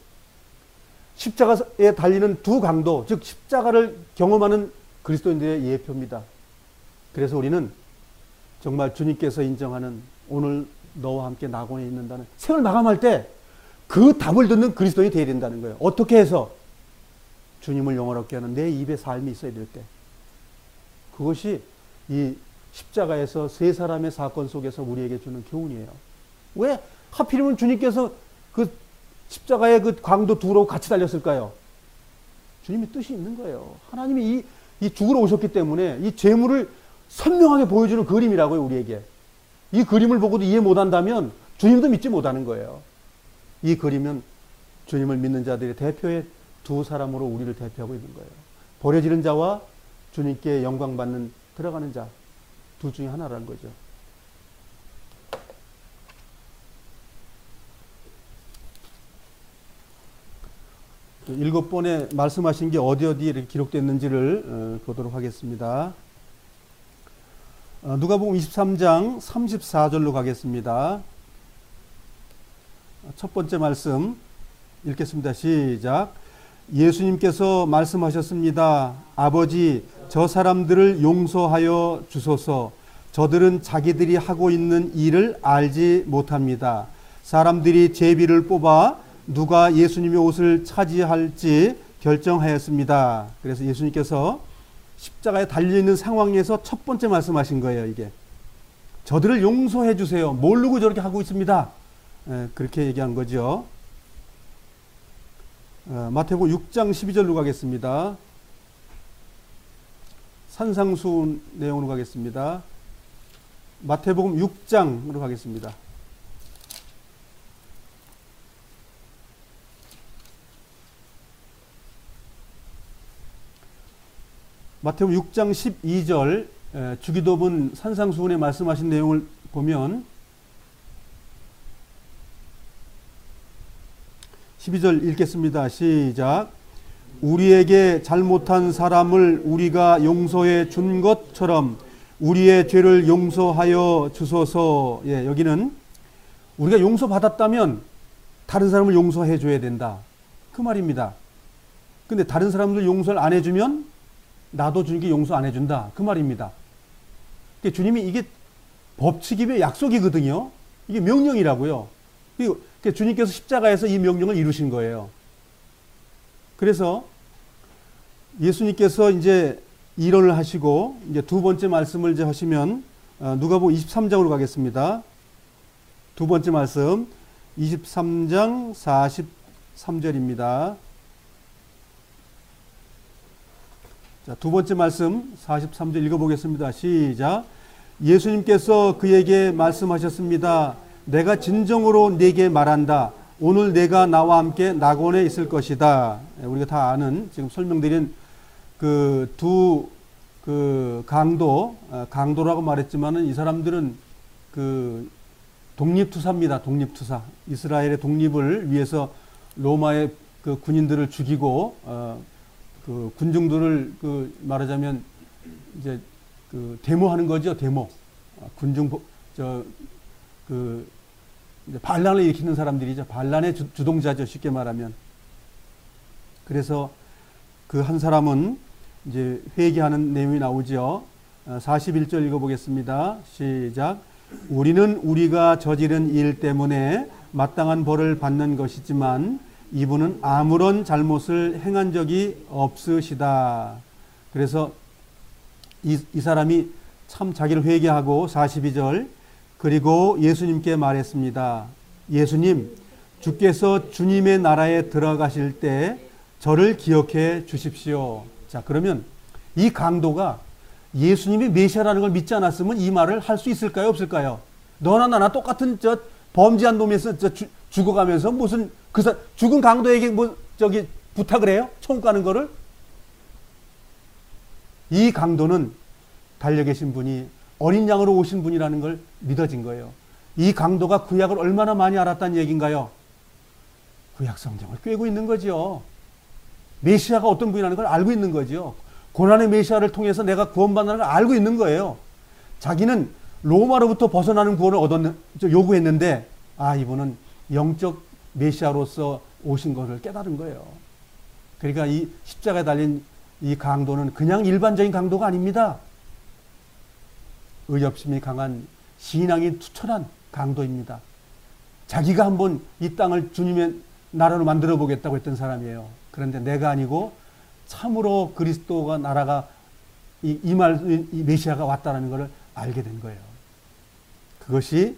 십자가에 달리는 두 강도, 즉 십자가를 경험하는 그리스도인들의 예표입니다. 그래서 우리는 정말 주님께서 인정하는 오늘 너와 함께 낙원에 있는다는 생을 마감할 때 그 답을 듣는 그리스도인이 되어야 된다는 거예요. 어떻게 해서? 주님을 영원롭게 하는 내 입의 삶이 있어야 될 때. 그것이 이 십자가에서 세 사람의 사건 속에서 우리에게 주는 교훈이에요. 왜 하필이면 주님께서 그 십자가의 그 강도 두로 같이 달렸을까요? 주님의 뜻이 있는 거예요. 하나님이 이 죽으러 오셨기 때문에 이 재물을 선명하게 보여주는 그림이라고요, 우리에게. 이 그림을 보고도 이해 못한다면 주님도 믿지 못하는 거예요. 이 그림은 주님을 믿는 자들의 대표의 두 사람으로 우리를 대표하고 있는 거예요. 버려지는 자와 주님께 영광 받는 들어가는 자, 둘 중에 하나라는 거죠. 일곱 번에 말씀하신 게 어디 이렇게 기록됐는지를 보도록 하겠습니다. 누가복음 23장 34절로 가겠습니다. 첫 번째 말씀 읽겠습니다. 시작. 예수님께서 말씀하셨습니다. 아버지, 저 사람들을 용서하여 주소서. 저들은 자기들이 하고 있는 일을 알지 못합니다. 사람들이 제비를 뽑아 누가 예수님의 옷을 차지할지 결정하였습니다. 그래서 예수님께서 십자가에 달려있는 상황에서 첫 번째 말씀하신 거예요. 이게 저들을 용서해 주세요. 모르고 저렇게 하고 있습니다. 그렇게 얘기한 거죠. 마태복음 6장 12절로 가겠습니다. 산상수 내용으로 가겠습니다. 마태복음 6장으로 가겠습니다. 마태복음 6장 12절 주기도분 산상수훈에 말씀하신 내용을 보면 12절 읽겠습니다. 시작. 우리에게 잘못한 사람을 우리가 용서해 준 것처럼 우리의 죄를 용서하여 주소서. 예, 여기는 우리가 용서받았다면 다른 사람을 용서해 줘야 된다. 그 말입니다. 근데 다른 사람들 용서를 안 해주면 나도 주님께 용서 안 해준다. 그 말입니다. 그러니까 주님이 이게 법칙이며 약속이거든요. 이게 명령이라고요. 그러니까 주님께서 십자가에서 이 명령을 이루신 거예요. 그래서 예수님께서 이제 일언을 하시고 이제 두 번째 말씀을 이제 하시면 누가복음 23장으로 가겠습니다. 두 번째 말씀 23장 43절입니다. 자, 두 번째 말씀 43절 읽어보겠습니다. 시작. 예수님께서 그에게 말씀하셨습니다. 내가 진정으로 네게 말한다. 오늘 내가 나와 함께 낙원에 있을 것이다. 우리가 다 아는 지금 설명드린 그 두 강도라고 말했지만은 이 사람들은 그 독립투사입니다. 독립투사. 이스라엘의 독립을 위해서 로마의 그 군인들을 죽이고 그 군중들을 그 말하자면 이제 그 데모하는 거죠. 데모. 군중 이제 반란을 일으키는 사람들이죠. 반란의 주동자죠. 쉽게 말하면. 그래서 그 한 사람은 이제 회개하는 내용이 나오죠. 41절 읽어보겠습니다. 시작. 우리는 우리가 저지른 일 때문에 마땅한 벌을 받는 것이지만 이분은 아무런 잘못을 행한 적이 없으시다. 그래서 이 사람이 참 자기를 회개하고 42절 그리고 예수님께 말했습니다. 예수님, 주께서 주님의 나라에 들어가실 때 저를 기억해 주십시오. 자, 그러면 이 강도가 예수님이 메시아라는 걸 믿지 않았으면 이 말을 할 수 있을까요? 없을까요? 너나 나나 똑같은 범죄한 놈에서 죽어가면서 무슨 죽은 강도에게 부탁을 해요? 총 가는 거를? 이 강도는 달려 계신 분이 어린 양으로 오신 분이라는 걸 믿어진 거예요. 이 강도가 구약을 얼마나 많이 알았다는 얘기인가요? 구약 성경을 꿰고 있는 거죠. 메시아가 어떤 분이라는 걸 알고 있는 거죠. 고난의 메시아를 통해서 내가 구원받는 걸 알고 있는 거예요. 자기는 로마로부터 벗어나는 구원을 요구했는데, 이분은 영적 메시아로서 오신 것을 깨달은 거예요. 그러니까 이 십자가에 달린 이 강도는 그냥 일반적인 강도가 아닙니다. 의협심이 강한 신앙이 투철한 강도입니다. 자기가 한번 이 땅을 주님의 나라로 만들어 보겠다고 했던 사람이에요. 그런데 내가 아니고 참으로 그리스도가 나라가 이 메시아가 왔다는 것을 알게 된 거예요. 그것이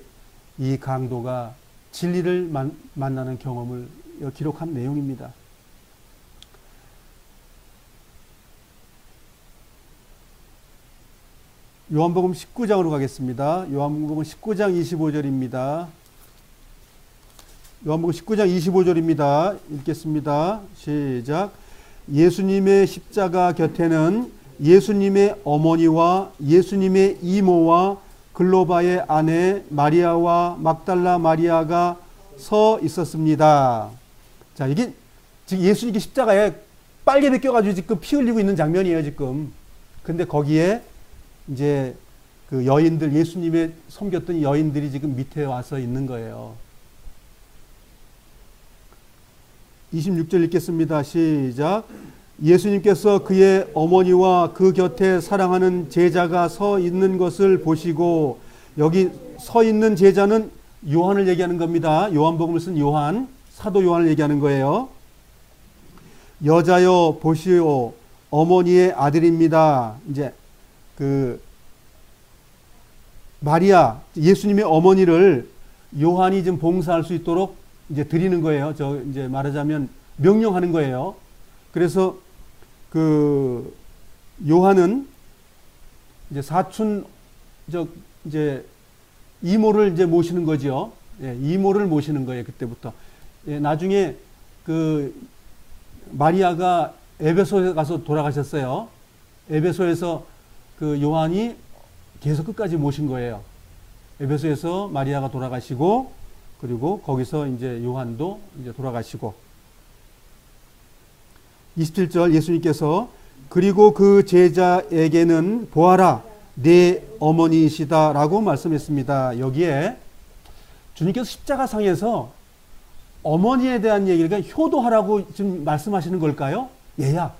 이 강도가 진리를 만나는 경험을 기록한 내용입니다. 요한복음 19장으로 가겠습니다. 요한복음 19장 25절입니다. 요한복음 19장 25절입니다. 읽겠습니다. 시작. 예수님의 십자가 곁에는 예수님의 어머니와 예수님의 이모와 글로바의 아내 마리아와 막달라 마리아가 서 있었습니다. 자, 이게 지금 예수님께 십자가에 빨개 벗겨가지고 지금 피 흘리고 있는 장면이에요, 지금. 근데 거기에 이제 그 여인들, 예수님의 섬겼던 여인들이 지금 밑에 와서 있는 거예요. 26절 읽겠습니다. 시작. 예수님께서 그의 어머니와 그 곁에 사랑하는 제자가 서 있는 것을 보시고, 여기 서 있는 제자는 요한을 얘기하는 겁니다. 요한복음을 쓴 요한, 사도 요한을 얘기하는 거예요. 여자여 보시오, 어머니의 아들입니다. 이제 그 마리아, 예수님의 어머니를 요한이 좀 봉사할 수 있도록 이제 드리는 거예요. 이제 말하자면 명령하는 거예요. 그래서 그 요한은 이제 사촌 이제 이모를 이제 모시는 거죠. 예, 이모를 모시는 거예요. 그때부터. 예, 나중에 그 마리아가 에베소에 가서 돌아가셨어요. 에베소에서 그 요한이 계속 끝까지 모신 거예요. 에베소에서 마리아가 돌아가시고, 그리고 거기서 이제 요한도 이제 돌아가시고. 27절 예수님께서 그리고 그 제자에게는 보아라, 내 어머니이시다 라고 말씀했습니다. 여기에 주님께서 십자가상에서 어머니에 대한 얘기를 그냥 효도하라고 지금 말씀하시는 걸까요? 얘야,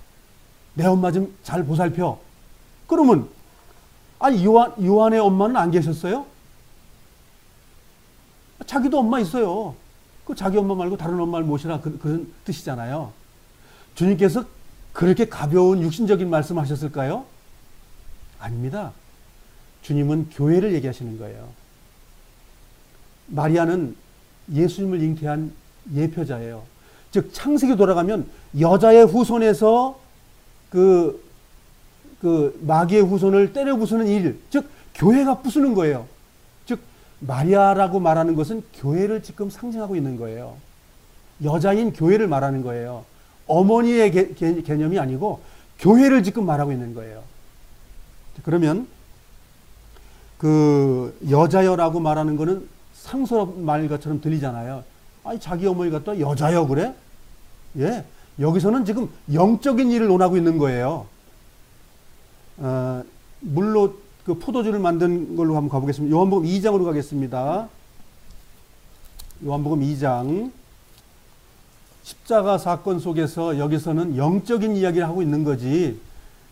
내 엄마 좀 잘 보살펴. 그러면 아니 요한의 엄마는 안 계셨어요? 자기도 엄마 있어요. 그 자기 엄마 말고 다른 엄마를 모시라, 그런 뜻이잖아요. 주님께서 그렇게 가벼운 육신적인 말씀하셨을까요? 아닙니다. 주님은 교회를 얘기하시는 거예요. 마리아는 예수님을 잉태한 예표자예요. 즉 창세기 돌아가면 여자의 후손에서 그 마귀의 후손을 때려 부수는 일, 즉 교회가 부수는 거예요. 즉 마리아라고 말하는 것은 교회를 지금 상징하고 있는 거예요. 여자인 교회를 말하는 거예요. 어머니의 개념이 아니고 교회를 지금 말하고 있는 거예요. 그러면 그 여자여라고 말하는 거는 상스러운 말 것처럼 들리잖아요. 아니 자기 어머니가 또 여자여 그래? 예, 여기서는 지금 영적인 일을 논하고 있는 거예요. 물로 그 포도주를 만든 걸로 한번 가보겠습니다. 요한복음 2장으로 가겠습니다. 요한복음 2장. 십자가 사건 속에서 여기서는 영적인 이야기를 하고 있는 거지,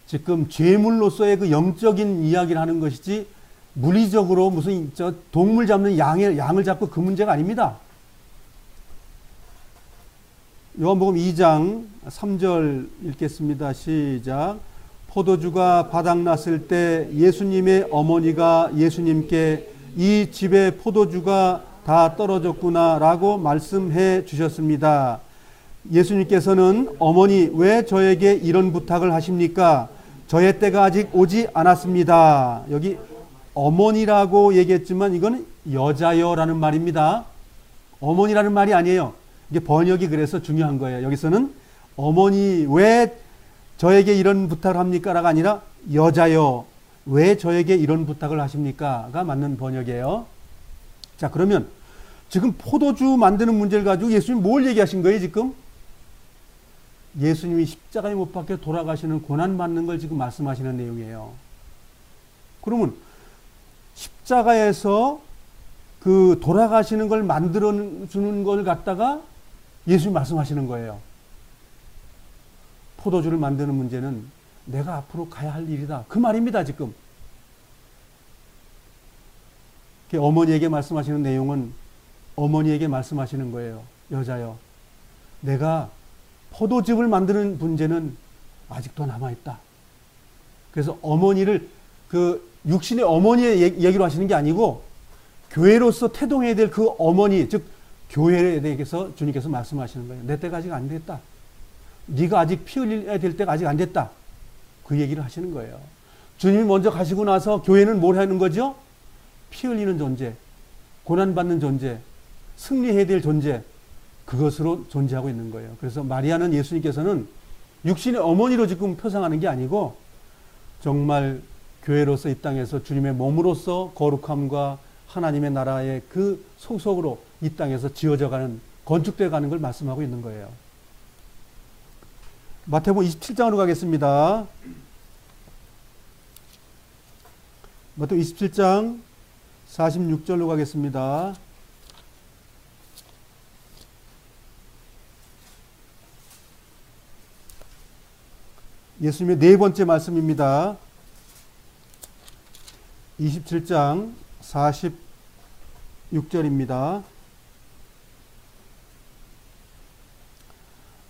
지금 죄물로서의 그 영적인 이야기를 하는 것이지 물리적으로 무슨 동물 잡는 양을 잡고 그 문제가 아닙니다. 요한복음 2장 3절 읽겠습니다. 시작. 포도주가 바닥났을 때 예수님의 어머니가 예수님께 이 집에 포도주가 다 떨어졌구나 라고 말씀해 주셨습니다. 예수님께서는 어머니 왜 저에게 이런 부탁을 하십니까? 저의 때가 아직 오지 않았습니다. 여기 어머니라고 얘기했지만 이건 여자여라는 말입니다. 어머니라는 말이 아니에요. 이게 번역이 그래서 중요한 거예요. 여기서는 어머니 왜 저에게 이런 부탁을 합니까? 라가 아니라 여자여 왜 저에게 이런 부탁을 하십니까? 가 맞는 번역이에요. 자, 그러면 지금 포도주 만드는 문제를 가지고 예수님 뭘 얘기하신 거예요, 지금? 예수님이 십자가에 못 박혀 돌아가시는 고난받는 걸 지금 말씀하시는 내용이에요. 그러면 십자가에서 그 돌아가시는 걸 만들어주는 걸 갖다가 예수님이 말씀하시는 거예요. 포도주를 만드는 문제는 내가 앞으로 가야 할 일이다. 그 말입니다, 지금. 어머니에게 말씀하시는 내용은 어머니에게 말씀하시는 거예요. 여자여, 내가 포도즙을 만드는 문제는 아직도 남아있다. 그래서 어머니를 그 육신의 어머니의 얘기로 하시는 게 아니고 교회로서 태동해야 될 그 어머니, 즉 교회에 대해서 주님께서 말씀하시는 거예요. 내 때가 아직 안 됐다. 네가 아직 피 흘려야 될 때가 아직 안 됐다. 그 얘기를 하시는 거예요. 주님이 먼저 가시고 나서 교회는 뭘 하는 거죠? 피 흘리는 존재, 고난받는 존재, 승리해야 될 존재, 그것으로 존재하고 있는 거예요. 그래서 마리아는 예수님께서는 육신의 어머니로 지금 표상하는 게 아니고 정말 교회로서 이 땅에서 주님의 몸으로서 거룩함과 하나님의 나라의 그 소속으로 이 땅에서 지어져 가는, 건축되어 가는 걸 말씀하고 있는 거예요. 마태복음 27장으로 가겠습니다. 마태복음 27장 46절로 가겠습니다. 예수님의 네 번째 말씀입니다. 27장 46절입니다.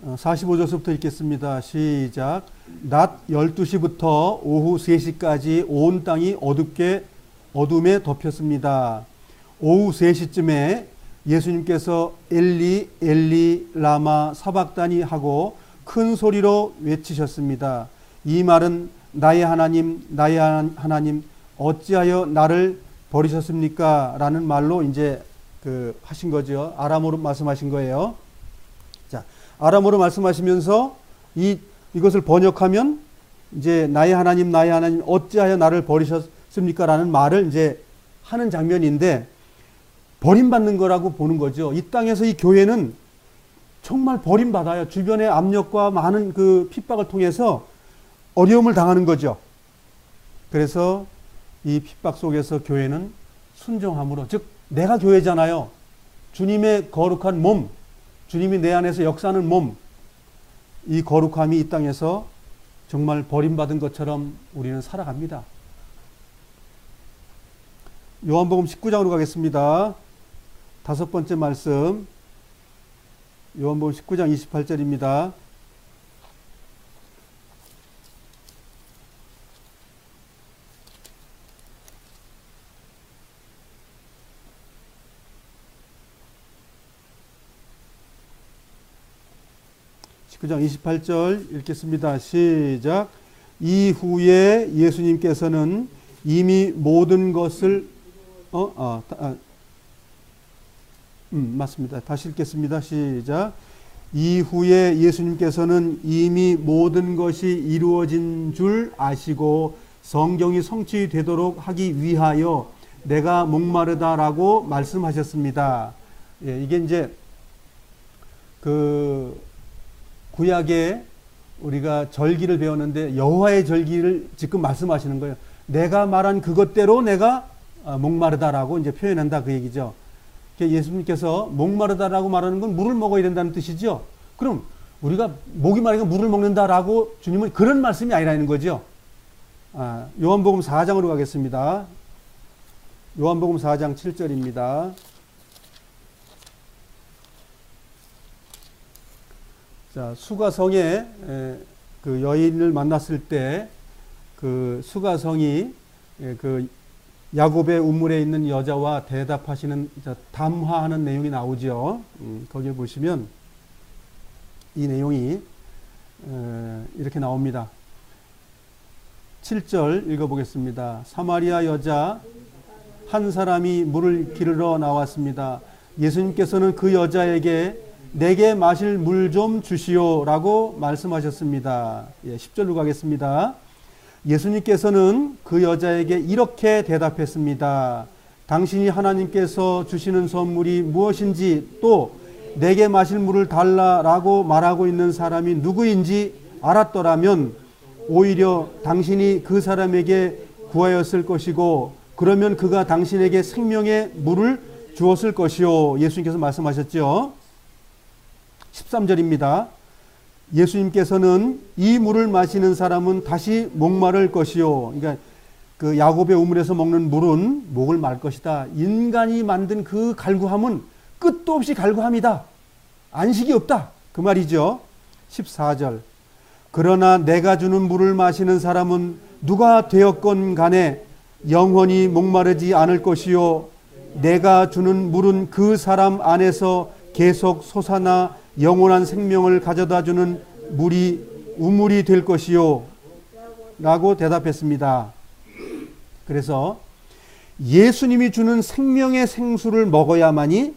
45절부터 읽겠습니다. 시작. 낮 12시부터 오후 3시까지 온 땅이 어둠에 덮였습니다. 오후 3시쯤에 예수님께서 엘리 엘리 라마 사박다니 하고 큰 소리로 외치셨습니다. 이 말은 나의 하나님 나의 하나님 어찌하여 나를 버리셨습니까? 라는 말로 이제 하신 거죠. 아람어로 말씀하신 거예요. 자, 아람어로 말씀하시면서 이것을 번역하면 이제 나의 하나님 어찌하여 나를 버리셨습니까? 라는 말을 이제 하는 장면인데 버림받는 거라고 보는 거죠. 이 땅에서 이 교회는 정말 버림받아요. 주변의 압력과 많은 그 핍박을 통해서 어려움을 당하는 거죠. 그래서 이 핍박 속에서 교회는 순종함으로, 즉 내가 교회잖아요. 주님의 거룩한 몸, 주님이 내 안에서 역사하는 몸, 이 거룩함이 이 땅에서 정말 버림받은 것처럼 우리는 살아갑니다. 요한복음 19장으로 가겠습니다. 다섯 번째 말씀, 요한복음 19장 28절입니다. 장 28절 읽겠습니다. 시작. 이후에 예수님께서는 이미 모든 것을 맞습니다. 다시 읽겠습니다. 시작. 이후에 예수님께서는 이미 모든 것이 이루어진 줄 아시고 성경이 성취되도록 하기 위하여 내가 목마르다라고 말씀하셨습니다. 예, 이게 이제 구약에 우리가 절기를 배웠는데 여호와의 절기를 지금 말씀하시는 거예요. 내가 말한 그것대로 내가 목마르다라고 이제 표현한다 그 얘기죠. 예수님께서 목마르다라고 말하는 건 물을 먹어야 된다는 뜻이죠. 그럼 우리가 목이 마르니까 물을 먹는다라고 주님은 그런 말씀이 아니라는 거죠. 요한복음 4장으로 가겠습니다. 요한복음 4장 7절입니다. 자, 수가성에 그 여인을 만났을 때 그 수가성이 그 야곱의 우물에 있는 여자와 대답하시는 담화하는 내용이 나오죠. 거기에 보시면 이 내용이 이렇게 나옵니다. 7절 읽어보겠습니다. 사마리아 여자 한 사람이 물을 기르러 나왔습니다. 예수님께서는 그 여자에게 내게 마실 물 좀 주시오라고 말씀하셨습니다. 10절로 가겠습니다. 예수님께서는 그 여자에게 이렇게 대답했습니다. 당신이 하나님께서 주시는 선물이 무엇인지 또 내게 마실 물을 달라라고 말하고 있는 사람이 누구인지 알았더라면 오히려 당신이 그 사람에게 구하였을 것이고 그러면 그가 당신에게 생명의 물을 주었을 것이요. 예수님께서 말씀하셨죠. 13절입니다. 예수님께서는 이 물을 마시는 사람은 다시 목마를 것이요. 그러니까 그 야곱의 우물에서 먹는 물은 목을 말 것이다. 인간이 만든 그 갈구함은 끝도 없이 갈구함이다. 안식이 없다. 그 말이죠. 14절. 그러나 내가 주는 물을 마시는 사람은 누가 되었건 간에 영원히 목마르지 않을 것이요. 내가 주는 물은 그 사람 안에서 계속 솟아나 영원한 생명을 가져다 주는 우물이 될 것이요. 라고 대답했습니다. 그래서 예수님이 주는 생명의 생수를 먹어야만이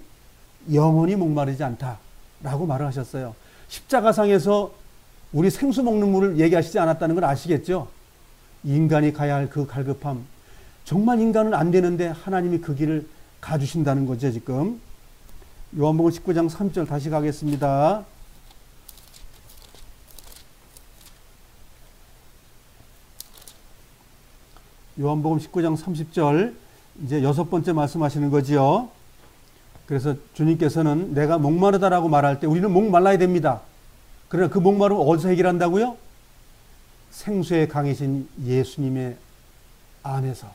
영원히 목마르지 않다라고 말을 하셨어요. 십자가상에서 우리 생수 먹는 물을 얘기하시지 않았다는 걸 아시겠죠? 인간이 가야 할 그 갈급함. 정말 인간은 안 되는데 하나님이 그 길을 가주신다는 거죠, 지금. 요한복음 19장 3절 다시 가겠습니다. 요한복음 19장 30절 이제 6번째 말씀하시는 거지요. 그래서 주님께서는 내가 목마르다라고 말할 때 우리는 목말라야 됩니다. 그러나 그 목마름을 어디서 해결한다고요? 생수의 강이신 예수님의 안에서.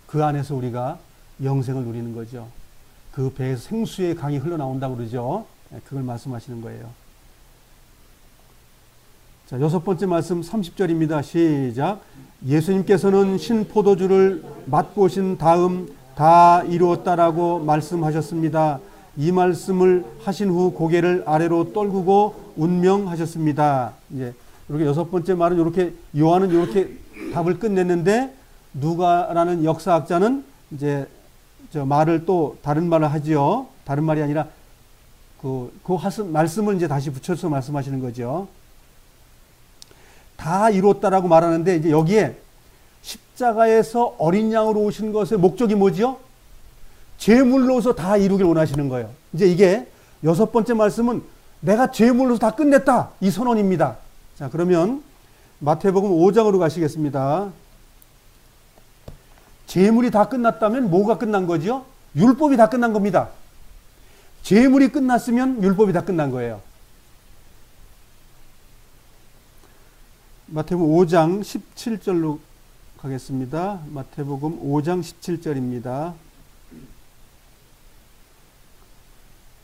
그 안에서 우리가 영생을 누리는 거죠. 그 배에서 생수의 강이 흘러나온다고 그러죠. 그걸 말씀하시는 거예요. 자, 6번째 말씀 30절입니다. 시작. 예수님께서는 신포도주를 맛보신 다음 다 이루었다라고 말씀하셨습니다. 이 말씀을 하신 후 고개를 아래로 떨구고 운명하셨습니다. 이제 이렇게 6번째 말은 이렇게 요한은 이렇게 답을 끝냈는데 누가라는 역사학자는 이제 저 말을 또 다른 말을 하지요. 다른 말이 아니라 그 말씀을 이제 다시 붙여서 말씀하시는 거죠. 다 이뤘다라고 말하는데 이제 여기에 십자가에서 어린 양으로 오신 것의 목적이 뭐지요? 제물로서 다 이루길 원하시는 거예요. 이제 이게 6번째 말씀은 내가 제물로서 다 끝냈다. 이 선언입니다. 자, 그러면 마태복음 5장으로 가시겠습니다. 제물이 다 끝났다면 뭐가 끝난 거죠? 율법이 다 끝난 겁니다. 제물이 끝났으면 율법이 다 끝난 거예요. 마태복음 5장 17절로 가겠습니다. 마태복음 5장 17절입니다.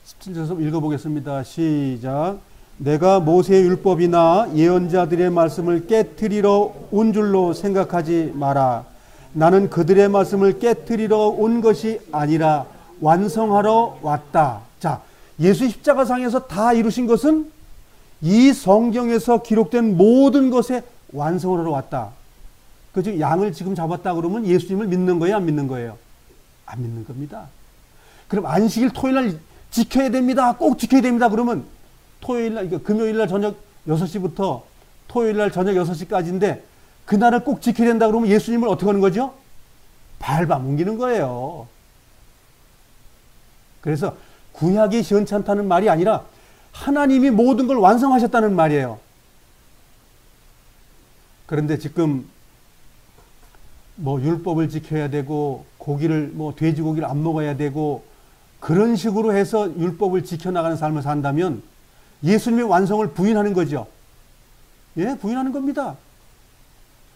17절에서 읽어보겠습니다. 시작. 내가 모세의 율법이나 예언자들의 말씀을 깨트리러 온 줄로 생각하지 마라. 나는 그들의 말씀을 깨트리러 온 것이 아니라 완성하러 왔다. 자, 예수 십자가상에서 다 이루신 것은 이 성경에서 기록된 모든 것에 완성을 하러 왔다. 그죠? 양을 지금 잡았다 그러면 예수님을 믿는 거예요? 안 믿는 거예요? 안 믿는 겁니다. 그럼 안식일 토요일날 지켜야 됩니다. 꼭 지켜야 됩니다. 그러면 토요일날, 금요일날 저녁 6시부터 토요일날 저녁 6시까지인데 그날을 꼭 지켜야 된다 그러면 예수님을 어떻게 하는 거죠? 밟아뭉기는 거예요. 그래서 구약이 시원찮다는 말이 아니라 하나님이 모든 걸 완성하셨다는 말이에요. 그런데 지금 뭐 율법을 지켜야 되고 고기를 돼지고기를 안 먹어야 되고 그런 식으로 해서 율법을 지켜나가는 삶을 산다면 예수님의 완성을 부인하는 거죠. 예, 부인하는 겁니다.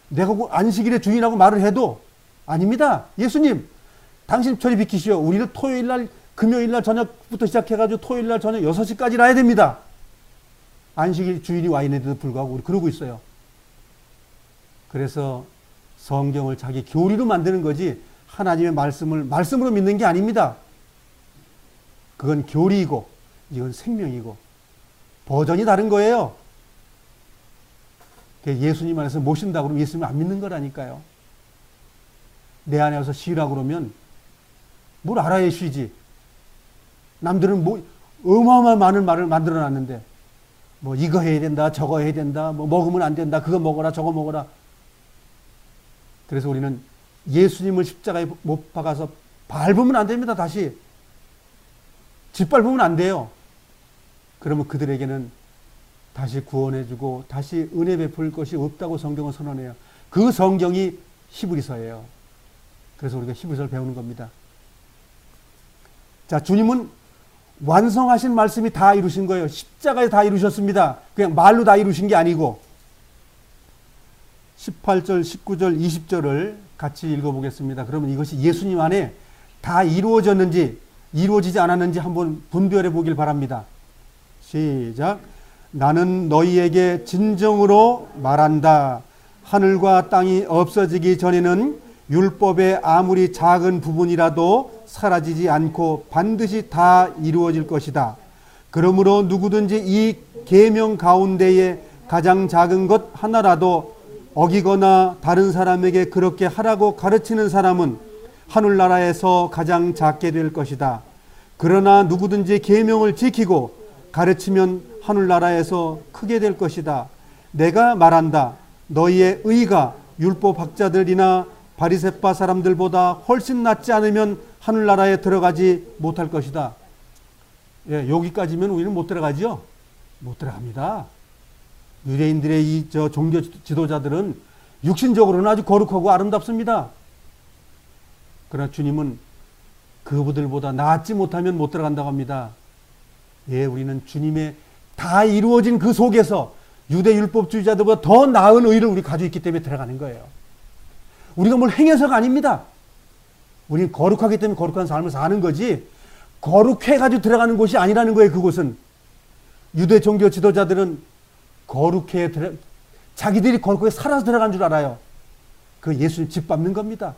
내가 안식일의 주인이라고 말을 해도 아닙니다. 예수님, 당신 저리 비키시오. 우리는 토요일날, 금요일날 저녁부터 시작해가지고 토요일날 저녁 6시까지 나야 됩니다. 안식일 주인이 와 있는데도 불구하고 우리 그러고 있어요. 그래서 성경을 자기 교리로 만드는 거지 하나님의 말씀으로 믿는 게 아닙니다. 그건 교리이고 이건 생명이고 버전이 다른 거예요. 예수님 안에서 모신다고 그러면 예수님 안 믿는 거라니까요. 내 안에 와서 쉬라고 그러면 뭘 알아야 쉬지. 남들은 어마어마한 많은 말을 만들어 놨는데 이거 해야 된다 저거 해야 된다 먹으면 안 된다 그거 먹어라 저거 먹어라. 그래서 우리는 예수님을 십자가에 못 박아서 밟으면 안 됩니다. 다시 짓밟으면 안 돼요. 그러면 그들에게는 다시 구원해주고 다시 은혜 베풀 것이 없다고 성경은 선언해요. 그 성경이 히브리서예요. 그래서 우리가 히브리서를 배우는 겁니다. 자, 주님은 완성하신 말씀이 다 이루신 거예요. 십자가에 다 이루셨습니다. 그냥 말로 다 이루신 게 아니고. 18절, 19절, 20절을 같이 읽어보겠습니다. 그러면 이것이 예수님 안에 다 이루어졌는지 이루어지지 않았는지 한번 분별해 보길 바랍니다. 시작. 나는 너희에게 진정으로 말한다. 하늘과 땅이 없어지기 전에는 율법의 아무리 작은 부분이라도 사라지지 않고 반드시 다 이루어질 것이다. 그러므로 누구든지 이 계명 가운데에 가장 작은 것 하나라도 어기거나 다른 사람에게 그렇게 하라고 가르치는 사람은 하늘나라에서 가장 작게 될 것이다. 그러나 누구든지 계명을 지키고 가르치면 하늘나라에서 크게 될 것이다. 내가 말한다. 너희의 의가 율법학자들이나 바리새파 사람들보다 훨씬 낫지 않으면 하늘나라에 들어가지 못할 것이다. 예, 여기까지면 우리는 못 들어가죠? 못 들어갑니다. 유대인들의 이 종교 지도자들은 육신적으로는 아주 거룩하고 아름답습니다. 그러나 주님은 그분들보다 낫지 못하면 못 들어간다고 합니다. 예, 우리는 주님의 다 이루어진 그 속에서 유대 율법주의자들보다 더 나은 의를 우리 가지고 있기 때문에 들어가는 거예요. 우리가 뭘 행해서가 아닙니다. 우리는 거룩하기 때문에 거룩한 삶을 사는 거지 거룩해가지고 들어가는 곳이 아니라는 거예요. 그곳은. 유대 종교 지도자들은 자기들이 거룩하게 살아서 들어간 줄 알아요. 그 예수님 짓밟는 겁니다.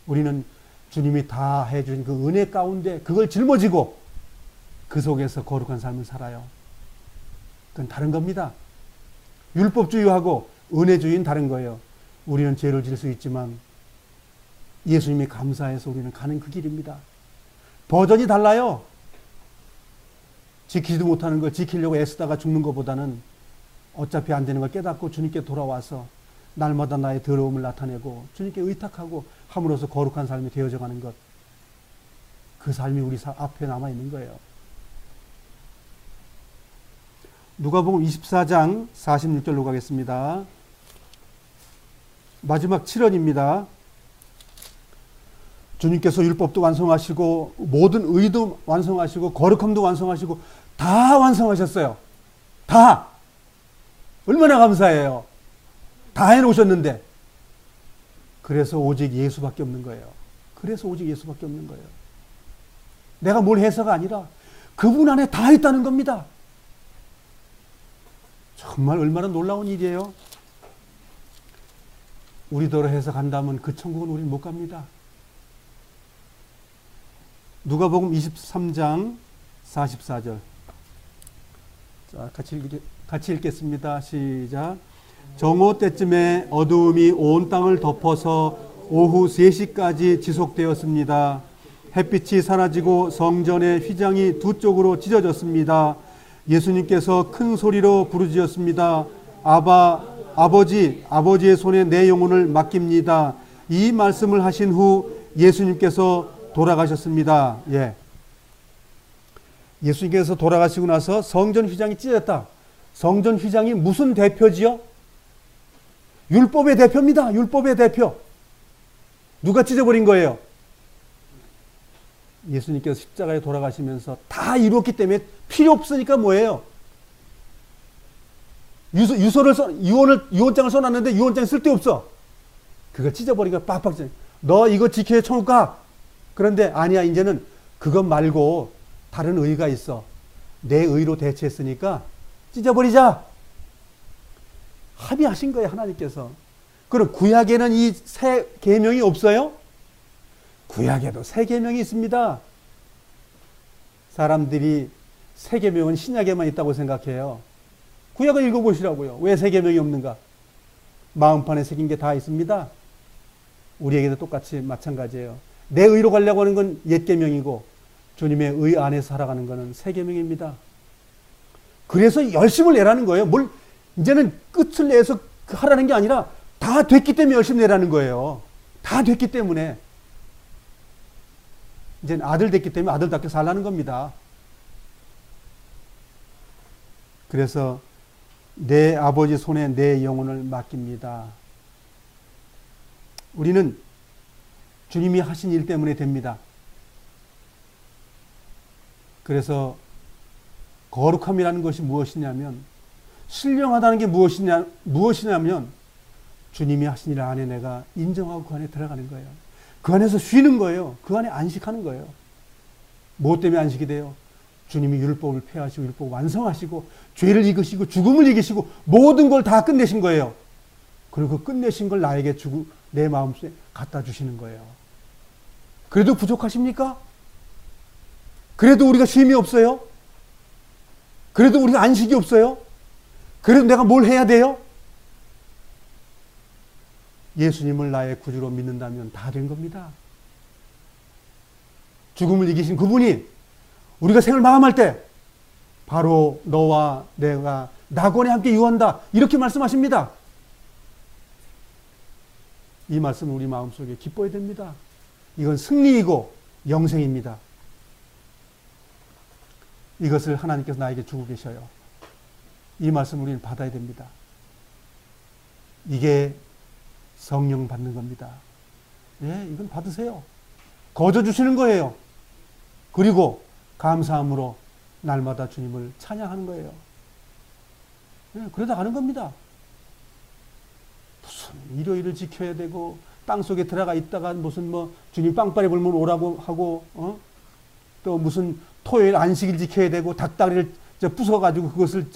우리는 주님이 다 해준 그 은혜 가운데 그걸 짊어지고 그 속에서 거룩한 삶을 살아요. 그건 다른 겁니다. 율법주의하고 은혜주의는 다른 거예요. 우리는 죄를 질 수 있지만 예수님이 감사해서 우리는 가는 그 길입니다. 버전이 달라요. 지키지도 못하는 걸 지키려고 애쓰다가 죽는 것보다는 어차피 안 되는 걸 깨닫고 주님께 돌아와서 날마다 나의 더러움을 나타내고 주님께 의탁하고 함으로써 거룩한 삶이 되어져 가는 것. 그 삶이 우리 앞에 남아있는 거예요. 누가복음 24장 46절로 가겠습니다. 마지막 7원입니다. 주님께서 율법도 완성하시고 모든 의도 완성하시고 거룩함도 완성하시고 다 완성하셨어요. 다. 얼마나 감사해요. 다 해놓으셨는데 그래서 오직 예수밖에 없는 거예요. 그래서 오직 예수밖에 없는 거예요. 내가 뭘 해서가 아니라 그분 안에 다 있다는 겁니다. 정말 얼마나 놀라운 일이에요. 우리대로 해서 간다면 그 천국은 우리는 못 갑니다. 누가복음 23장 44절. 자, 같이 읽겠습니다. 시작. 정오 때쯤에 어두움이 온 땅을 덮어서 오후 3시까지 지속되었습니다. 햇빛이 사라지고 성전의 휘장이 두 쪽으로 찢어졌습니다. 예수님께서 큰 소리로 부르짖었습니다. 아버지의 손에 내 영혼을 맡깁니다. 이 말씀을 하신 후 예수님께서 돌아가셨습니다. 예. 예수님께서 돌아가시고 나서 성전 휘장이 찢어졌다. 성전 휘장이 무슨 대표지요? 율법의 대표입니다. 율법의 대표. 누가 찢어버린 거예요? 예수님께서 십자가에 돌아가시면서 다 이루었기 때문에 필요 없으니까 뭐예요? 유언장을 써놨는데 유언장이 쓸데없어. 그걸 찢어버리니까 빡빡 찢어. 너 이거 지켜야 천국 가. 그런데 아니야, 이제는 그것 말고 다른 의가 있어. 내 의로 대체했으니까 찢어버리자. 합의하신 거예요, 하나님께서. 그럼 구약에는 이 새 계명이 없어요? 구약에도 새 계명이 있습니다. 사람들이 새 계명은 신약에만 있다고 생각해요. 구약을 읽어보시라고요. 왜 새 계명이 없는가? 마음판에 새긴 게 다 있습니다. 우리에게도 똑같이 마찬가지예요. 내 의로 가려고 하는 건 옛 계명이고 주님의 의 안에서 살아가는 것은 새 계명입니다. 그래서 열심을 내라는 거예요. 뭘 이제는 끝을 내서 하라는 게 아니라 다 됐기 때문에 열심히 내라는 거예요. 다 됐기 때문에. 이제는 아들 됐기 때문에 아들답게 살라는 겁니다. 그래서 내 아버지 손에 내 영혼을 맡깁니다. 우리는 주님이 하신 일 때문에 됩니다. 그래서 거룩함이라는 것이 무엇이냐면, 신령하다는 게 무엇이냐면 주님이 하신 일 안에 내가 인정하고 그 안에 들어가는 거예요. 그 안에서 쉬는 거예요. 그 안에 안식하는 거예요. 무엇 때문에 안식이 돼요? 주님이 율법을 폐하시고 율법을 완성하시고 죄를 이기시고 죽음을 이기시고 모든 걸 다 끝내신 거예요. 그리고 그 끝내신 걸 나에게 주고 내 마음속에 갖다 주시는 거예요. 그래도 부족하십니까? 그래도 우리가 쉼이 없어요? 그래도 우리가 안식이 없어요? 그래도 내가 뭘 해야 돼요? 예수님을 나의 구주로 믿는다면 다 된 겁니다. 죽음을 이기신 그분이 우리가 생을 마감할 때 바로 너와 내가 낙원에 함께 유한다, 이렇게 말씀하십니다. 이 말씀을 우리 마음속에 기뻐야 됩니다. 이건 승리이고 영생입니다. 이것을 하나님께서 나에게 주고 계셔요. 이 말씀을 우리는 받아야 됩니다. 이게 성령 받는 겁니다. 예, 이건 받으세요. 거저 주시는 거예요. 그리고 감사함으로 날마다 주님을 찬양하는 거예요. 예, 그러다 가는 겁니다. 무슨 일요일을 지켜야 되고 땅속에 들어가 있다가 무슨 뭐 주님 빵빠레 불면 오라고 하고 또 무슨 토요일 안식일 지켜야 되고 닭다리를 부숴가지고 그것을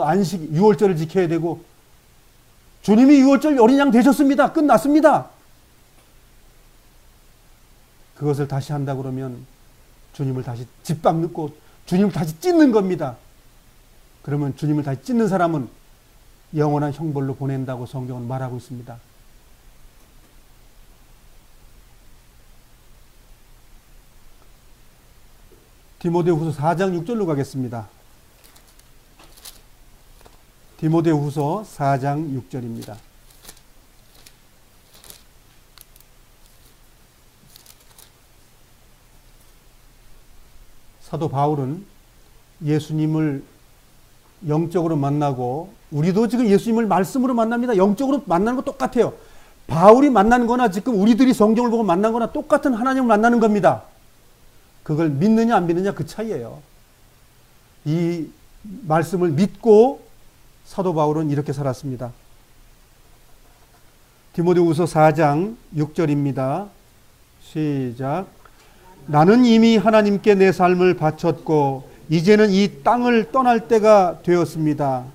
안식 6월절을 지켜야 되고, 주님이 6월절 어린 양 되셨습니다. 끝났습니다. 그것을 다시 한다 그러면 주님을 다시 짓밟고 주님을 다시 찢는 겁니다. 그러면 주님을 다시 찢는 사람은 영원한 형벌로 보낸다고 성경은 말하고 있습니다. 디모데후서 4장 6절로 가겠습니다. 디모데후서 4장 6절입니다. 사도 바울은 예수님을 영적으로 만나고, 우리도 지금 예수님을 말씀으로 만납니다. 영적으로 만나는 거 똑같아요. 바울이 만난 거나 지금 우리들이 성경을 보고 만난 거나 똑같은 하나님을 만나는 겁니다. 그걸 믿느냐 안 믿느냐 그 차이예요. 이 말씀을 믿고 사도 바울은 이렇게 살았습니다. 디모데후서 4장 6절입니다. 시작. 나는 이미 하나님께 내 삶을 바쳤고 이제는 이 땅을 떠날 때가 되었습니다.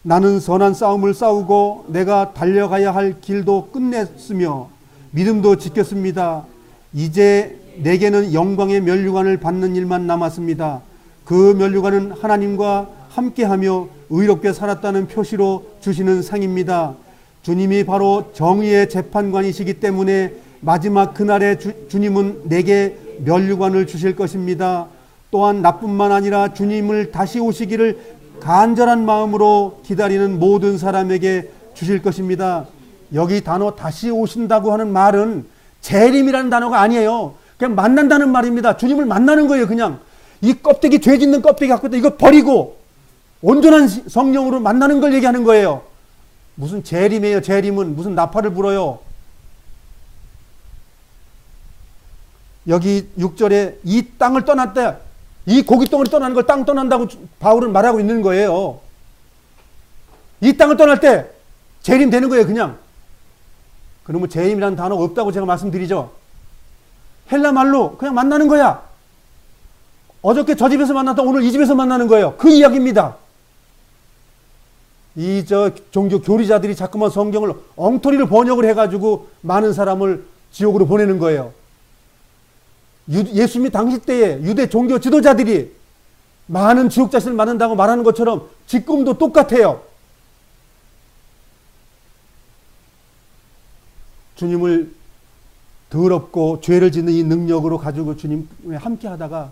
나는 선한 싸움을 싸우고 내가 달려가야 할 길도 끝냈으며 믿음도 지켰습니다. 이제 내게는 영광의 면류관을 받는 일만 남았습니다. 그 면류관은 하나님과 함께하며 의롭게 살았다는 표시로 주시는 상입니다. 주님이 바로 정의의 재판관이시기 때문에 마지막 그날에 주님은 내게 면류관을 주실 것입니다. 또한 나뿐만 아니라 주님을 다시 오시기를 간절한 마음으로 기다리는 모든 사람에게 주실 것입니다. 여기 단어 다시 오신다고 하는 말은 재림이라는 단어가 아니에요. 그냥 만난다는 말입니다. 주님을 만나는 거예요. 그냥 이 껍데기, 죄 짓는 껍데기 갖고 있다, 이거 버리고 온전한 성령으로 만나는 걸 얘기하는 거예요. 무슨 재림이에요. 재림은 무슨 나팔을 불어요. 여기 6절에 이 땅을 떠났다, 이 고깃덩어리 떠나는 걸 땅 떠난다고 바울은 말하고 있는 거예요. 이 땅을 떠날 때 재림 되는 거예요. 그냥. 그러면 재림이라는 단어가 없다고 제가 말씀드리죠. 헬라 말로 그냥 만나는 거야. 어저께 저 집에서 만났다 오늘 이 집에서 만나는 거예요. 그 이야기입니다. 이 종교 교리자들이 자꾸만 성경을 엉터리로 번역을 해가지고 많은 사람을 지옥으로 보내는 거예요. 예수님이 당시 때에 유대 종교 지도자들이 많은 지옥 자신을 만든다고 말하는 것처럼 지금도 똑같아요. 주님을 더럽고 죄를 짓는 이 능력으로 가지고 주님과 함께 하다가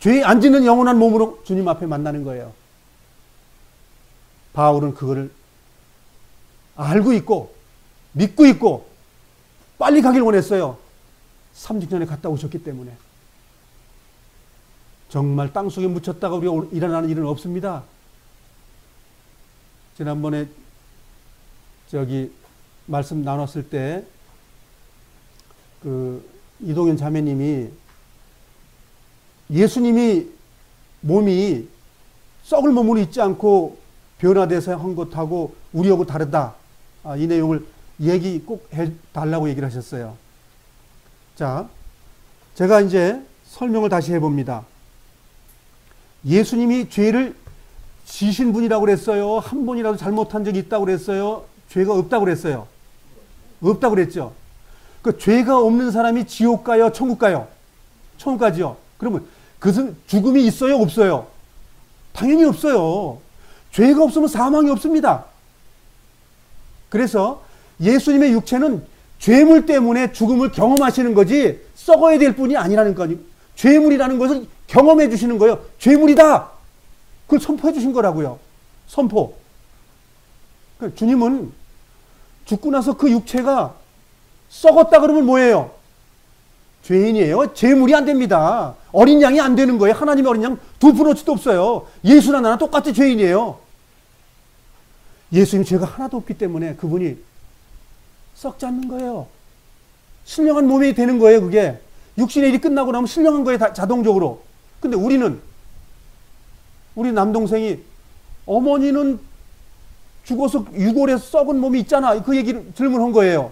죄 안 짓는 영원한 몸으로 주님 앞에 만나는 거예요. 바울은 그거를 알고 있고 믿고 있고 빨리 가길 원했어요. 30년에 갔다 오셨기 때문에. 정말 땅속에 묻혔다가 우리가 일어나는 일은 없습니다. 지난번에 말씀 나눴을 때 이동현 자매님이 예수님이 몸이 썩을 몸으로 있지 않고 변화돼서 한 것하고 우리하고 다르다. 이 내용을 꼭 해달라고 얘기를 하셨어요. 자, 제가 이제 설명을 다시 해봅니다. 예수님이 죄를 지신 분이라고 그랬어요? 한 번이라도 잘못한 적이 있다고 그랬어요? 죄가 없다고 그랬어요? 없다고 그랬죠? 그 죄가 없는 사람이 지옥 가요? 천국 가요? 천국 가죠? 그러면 그 죽음이 있어요? 없어요? 당연히 없어요. 죄가 없으면 사망이 없습니다. 그래서 예수님의 육체는 죄물 때문에 죽음을 경험하시는 거지 썩어야 될 뿐이 아니라는 거아요. 죄물이라는 것을 경험해 주시는 거예요. 죄물이다. 그걸 선포해 주신 거라고요. 선포. 그러니까 주님은 죽고 나서 그 육체가 썩었다 그러면 뭐예요? 죄인이에요. 죄물이 안 됩니다. 어린 양이 안 되는 거예요. 하나님의 어린 양 두 푼어치도 없어요. 예수나 나나 똑같이 죄인이에요. 예수님 죄가 하나도 없기 때문에 그분이 썩지 않는 거예요. 신령한 몸이 되는 거예요. 그게 육신의 일이 끝나고 나면 신령한 거예요. 자동적으로. 근데 우리 남동생이 어머니는 죽어서 유골에 썩은 몸이 있잖아. 그 얘기를 질문한 거예요.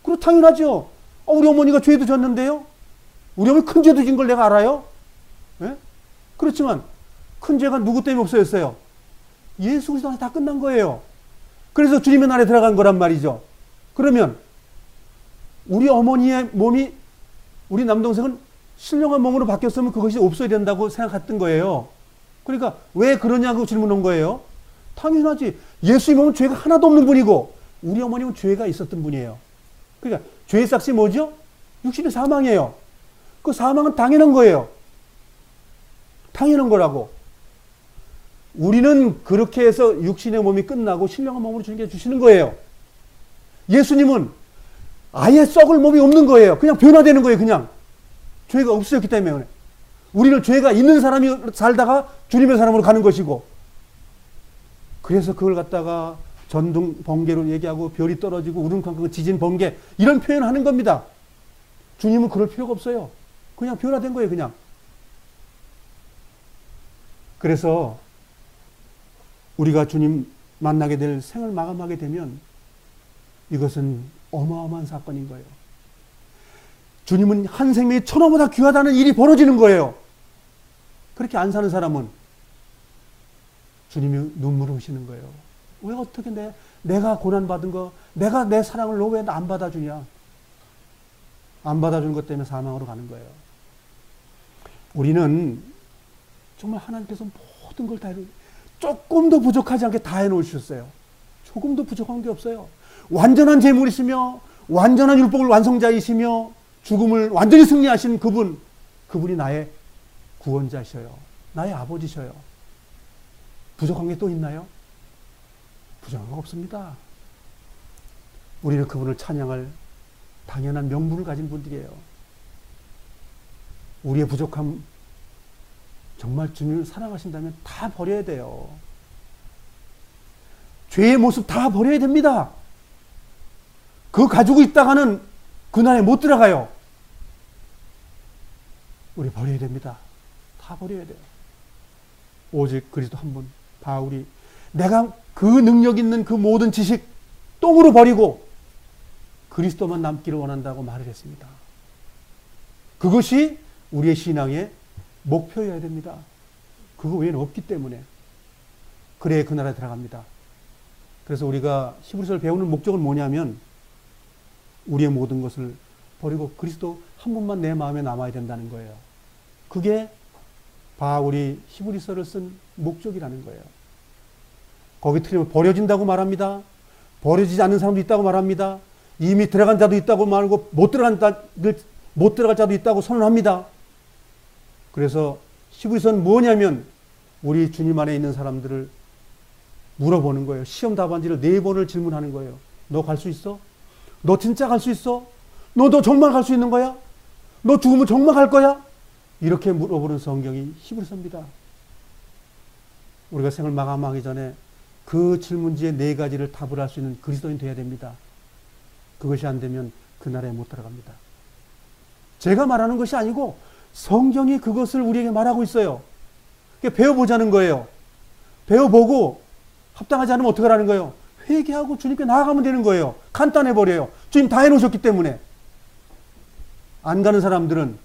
그럼 당연하죠. 우리 어머니가 죄도 졌는데요. 우리 어머니 큰 죄도 진 걸 내가 알아요. 네? 그렇지만 큰 죄가 누구 때문에 없어졌어요? 예수 그리스도 안에 다 끝난 거예요. 그래서 주님의 날에 들어간 거란 말이죠. 그러면 우리 어머니의 몸이 우리 남동생은 신령한 몸으로 바뀌었으면 그것이 없어야 된다고 생각했던 거예요. 그러니까 왜 그러냐고 질문한 거예요. 당연하지. 예수의 몸은 죄가 하나도 없는 분이고 우리 어머님은 죄가 있었던 분이에요. 그러니까 죄의 삭시 뭐죠? 육신의 사망이에요. 그 사망은 당연한 거예요. 당연한 거라고. 우리는 그렇게 해서 육신의 몸이 끝나고 신령한 몸으로 주님께 주시는 거예요. 예수님은 아예 썩을 몸이 없는 거예요. 그냥 변화되는 거예요. 그냥. 죄가 없어졌기 때문에. 우리는 죄가 있는 사람이 살다가 주님의 사람으로 가는 것이고. 그래서 그걸 갖다가 전등 번개로 얘기하고 별이 떨어지고 우릉쾅쾅 지진 번개 이런 표현을 하는 겁니다. 주님은 그럴 필요가 없어요. 그냥 변화된 거예요. 그냥. 그래서 우리가 주님 만나게 될 생을 마감하게 되면 이것은 어마어마한 사건인 거예요. 주님은 한 생명이 천하보다 귀하다는 일이 벌어지는 거예요. 그렇게 안 사는 사람은 주님이 눈물을 흘리시는 거예요. 왜 어떻게 내가 고난받은 거, 내가 내 사랑을 너 왜 안 받아주냐? 안 받아주는 것 때문에 사망으로 가는 거예요. 우리는 정말 하나님께서 모든 걸 다 조금도 부족하지 않게 다 해놓으셨어요. 조금도 부족한 게 없어요. 완전한 재물이시며 완전한 율법을 완성자이시며 죽음을 완전히 승리하신 그분이 나의 구원자셔요. 나의 아버지셔요. 부족한 게 또 있나요? 부족한 거 없습니다. 우리는 그분을 찬양할 당연한 명분을 가진 분들이에요. 우리의 부족함 정말 주님을 사랑하신다면 다 버려야 돼요. 죄의 모습 다 버려야 됩니다. 그거 가지고 있다가는 그날에 못 들어가요. 우리 버려야 됩니다. 다 버려야 돼요. 오직 그리스도 한 분, 바울이 내가 그 능력 있는 그 모든 지식 똥으로 버리고 그리스도만 남기를 원한다고 말을 했습니다. 그것이 우리의 신앙의 목표여야 됩니다. 그거 외에는 없기 때문에. 그래야 그 나라에 들어갑니다. 그래서 우리가 히브리서를 배우는 목적은 뭐냐면 우리의 모든 것을 버리고 그리스도 한 분만 내 마음에 남아야 된다는 거예요. 그게 바울이 히브리서를 쓴 목적이라는 거예요. 거기 틀리면 버려진다고 말합니다. 버려지지 않는 사람도 있다고 말합니다. 이미 들어간 자도 있다고 말하고 못 들어갈 자도 있다고 선언합니다. 그래서 히브리서는 뭐냐면 우리 주님 안에 있는 사람들을 물어보는 거예요. 시험 답안지를 4번을 질문하는 거예요. 너 갈 수 있어? 너 진짜 갈 수 있어? 너 정말 갈 수 있는 거야? 너 죽으면 정말 갈 거야? 이렇게 물어보는 성경이 히브리서입니다. 우리가 생을 마감하기 전에 그 질문지의 4가지를 답을 할 수 있는 그리스도인 되어야 됩니다. 그것이 안 되면 그 나라에 못 들어갑니다. 제가 말하는 것이 아니고 성경이 그것을 우리에게 말하고 있어요. 배워보자는 거예요. 배워보고 합당하지 않으면 어떻게 하라는 거예요? 회개하고 주님께 나아가면 되는 거예요. 간단해버려요. 주님 다 해놓으셨기 때문에. 안 가는 사람들은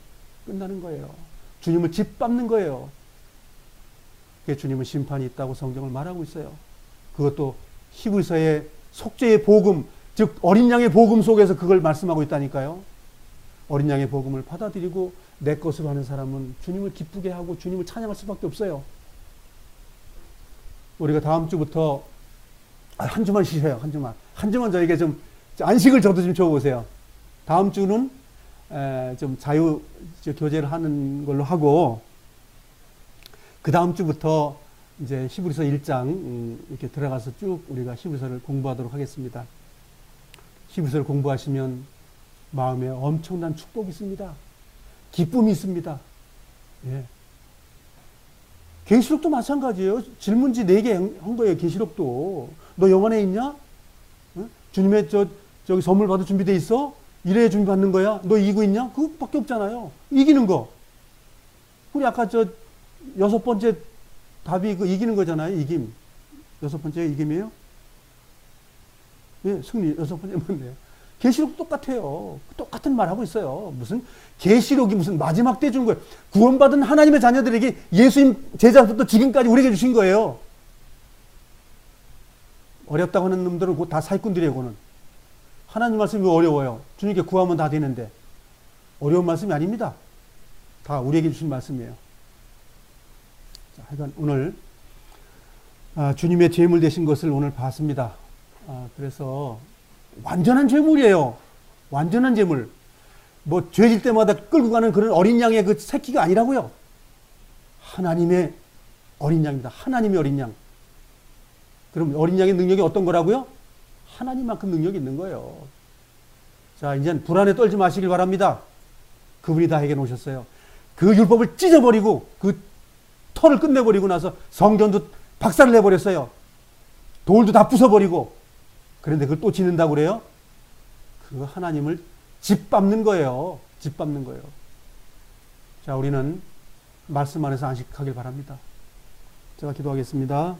끝나는 거예요. 주님을 짓밟는 거예요. 주님은 심판이 있다고 성경을 말하고 있어요. 그것도 히브리서의 속죄의 복음, 즉 어린 양의 복음 속에서 그걸 말씀하고 있다니까요. 어린 양의 복음을 받아들이고 내 것으로 하는 사람은 주님을 기쁘게 하고 주님을 찬양할 수밖에 없어요. 우리가 다음 주부터 한 주만 쉬세요. 한 주만 저에게 좀 안식을 저도 좀 줘보세요. 다음 주는 좀 자유 교제를 하는 걸로 하고, 그 다음 주부터 이제 히브리서 1장 이렇게 들어가서 쭉 우리가 히브리서를 공부하도록 하겠습니다. 히브리서를 공부하시면 마음에 엄청난 축복이 있습니다. 기쁨이 있습니다. 예. 계시록도 마찬가지예요. 질문지 4개 한 거예요. 계시록도. 너 영 안에 있냐? 어? 주님의 저기 선물 받을 준비돼 있어? 이래야 준비 받는 거야? 너 이기고 있냐? 그거밖에 없잖아요. 이기는 거. 우리 아까 6번째 답이 그 이기는 거잖아요. 이김. 6번째가 이김이에요? 예, 승리. 6번째 뭔데요? 계시록 똑같아요. 똑같은 말 하고 있어요. 무슨 계시록이 무슨 마지막 때 준 거예요. 구원받은 하나님의 자녀들에게 예수님 제자부터 지금까지 우리에게 주신 거예요. 어렵다고 하는 놈들은 다 사기꾼들이에요. 그거는. 하나님 말씀이 왜 어려워요? 주님께 구하면 다 되는데. 어려운 말씀이 아닙니다. 다 우리에게 주신 말씀이에요. 자, 하여간 오늘 주님의 제물 되신 것을 오늘 봤습니다. 그래서 완전한 제물이에요. 완전한 제물. 뭐 죄질 때마다 끌고 가는 그런 어린 양의 그 새끼가 아니라고요. 하나님의 어린 양입니다. 하나님의 어린 양. 그럼 어린 양의 능력이 어떤 거라고요? 하나님만큼 능력이 있는 거예요. 자, 이제 불안에 떨지 마시길 바랍니다. 그분이 다 해결해 놓으셨어요. 그 율법을 찢어버리고 그 털을 끝내버리고 나서 성전도 박살을 내버렸어요. 돌도 다 부숴버리고. 그런데 그걸 또 짓는다고 그래요? 그 하나님을 짓밟는 거예요. 짓밟는 거예요. 자, 우리는 말씀 안에서 안식하길 바랍니다. 제가 기도하겠습니다.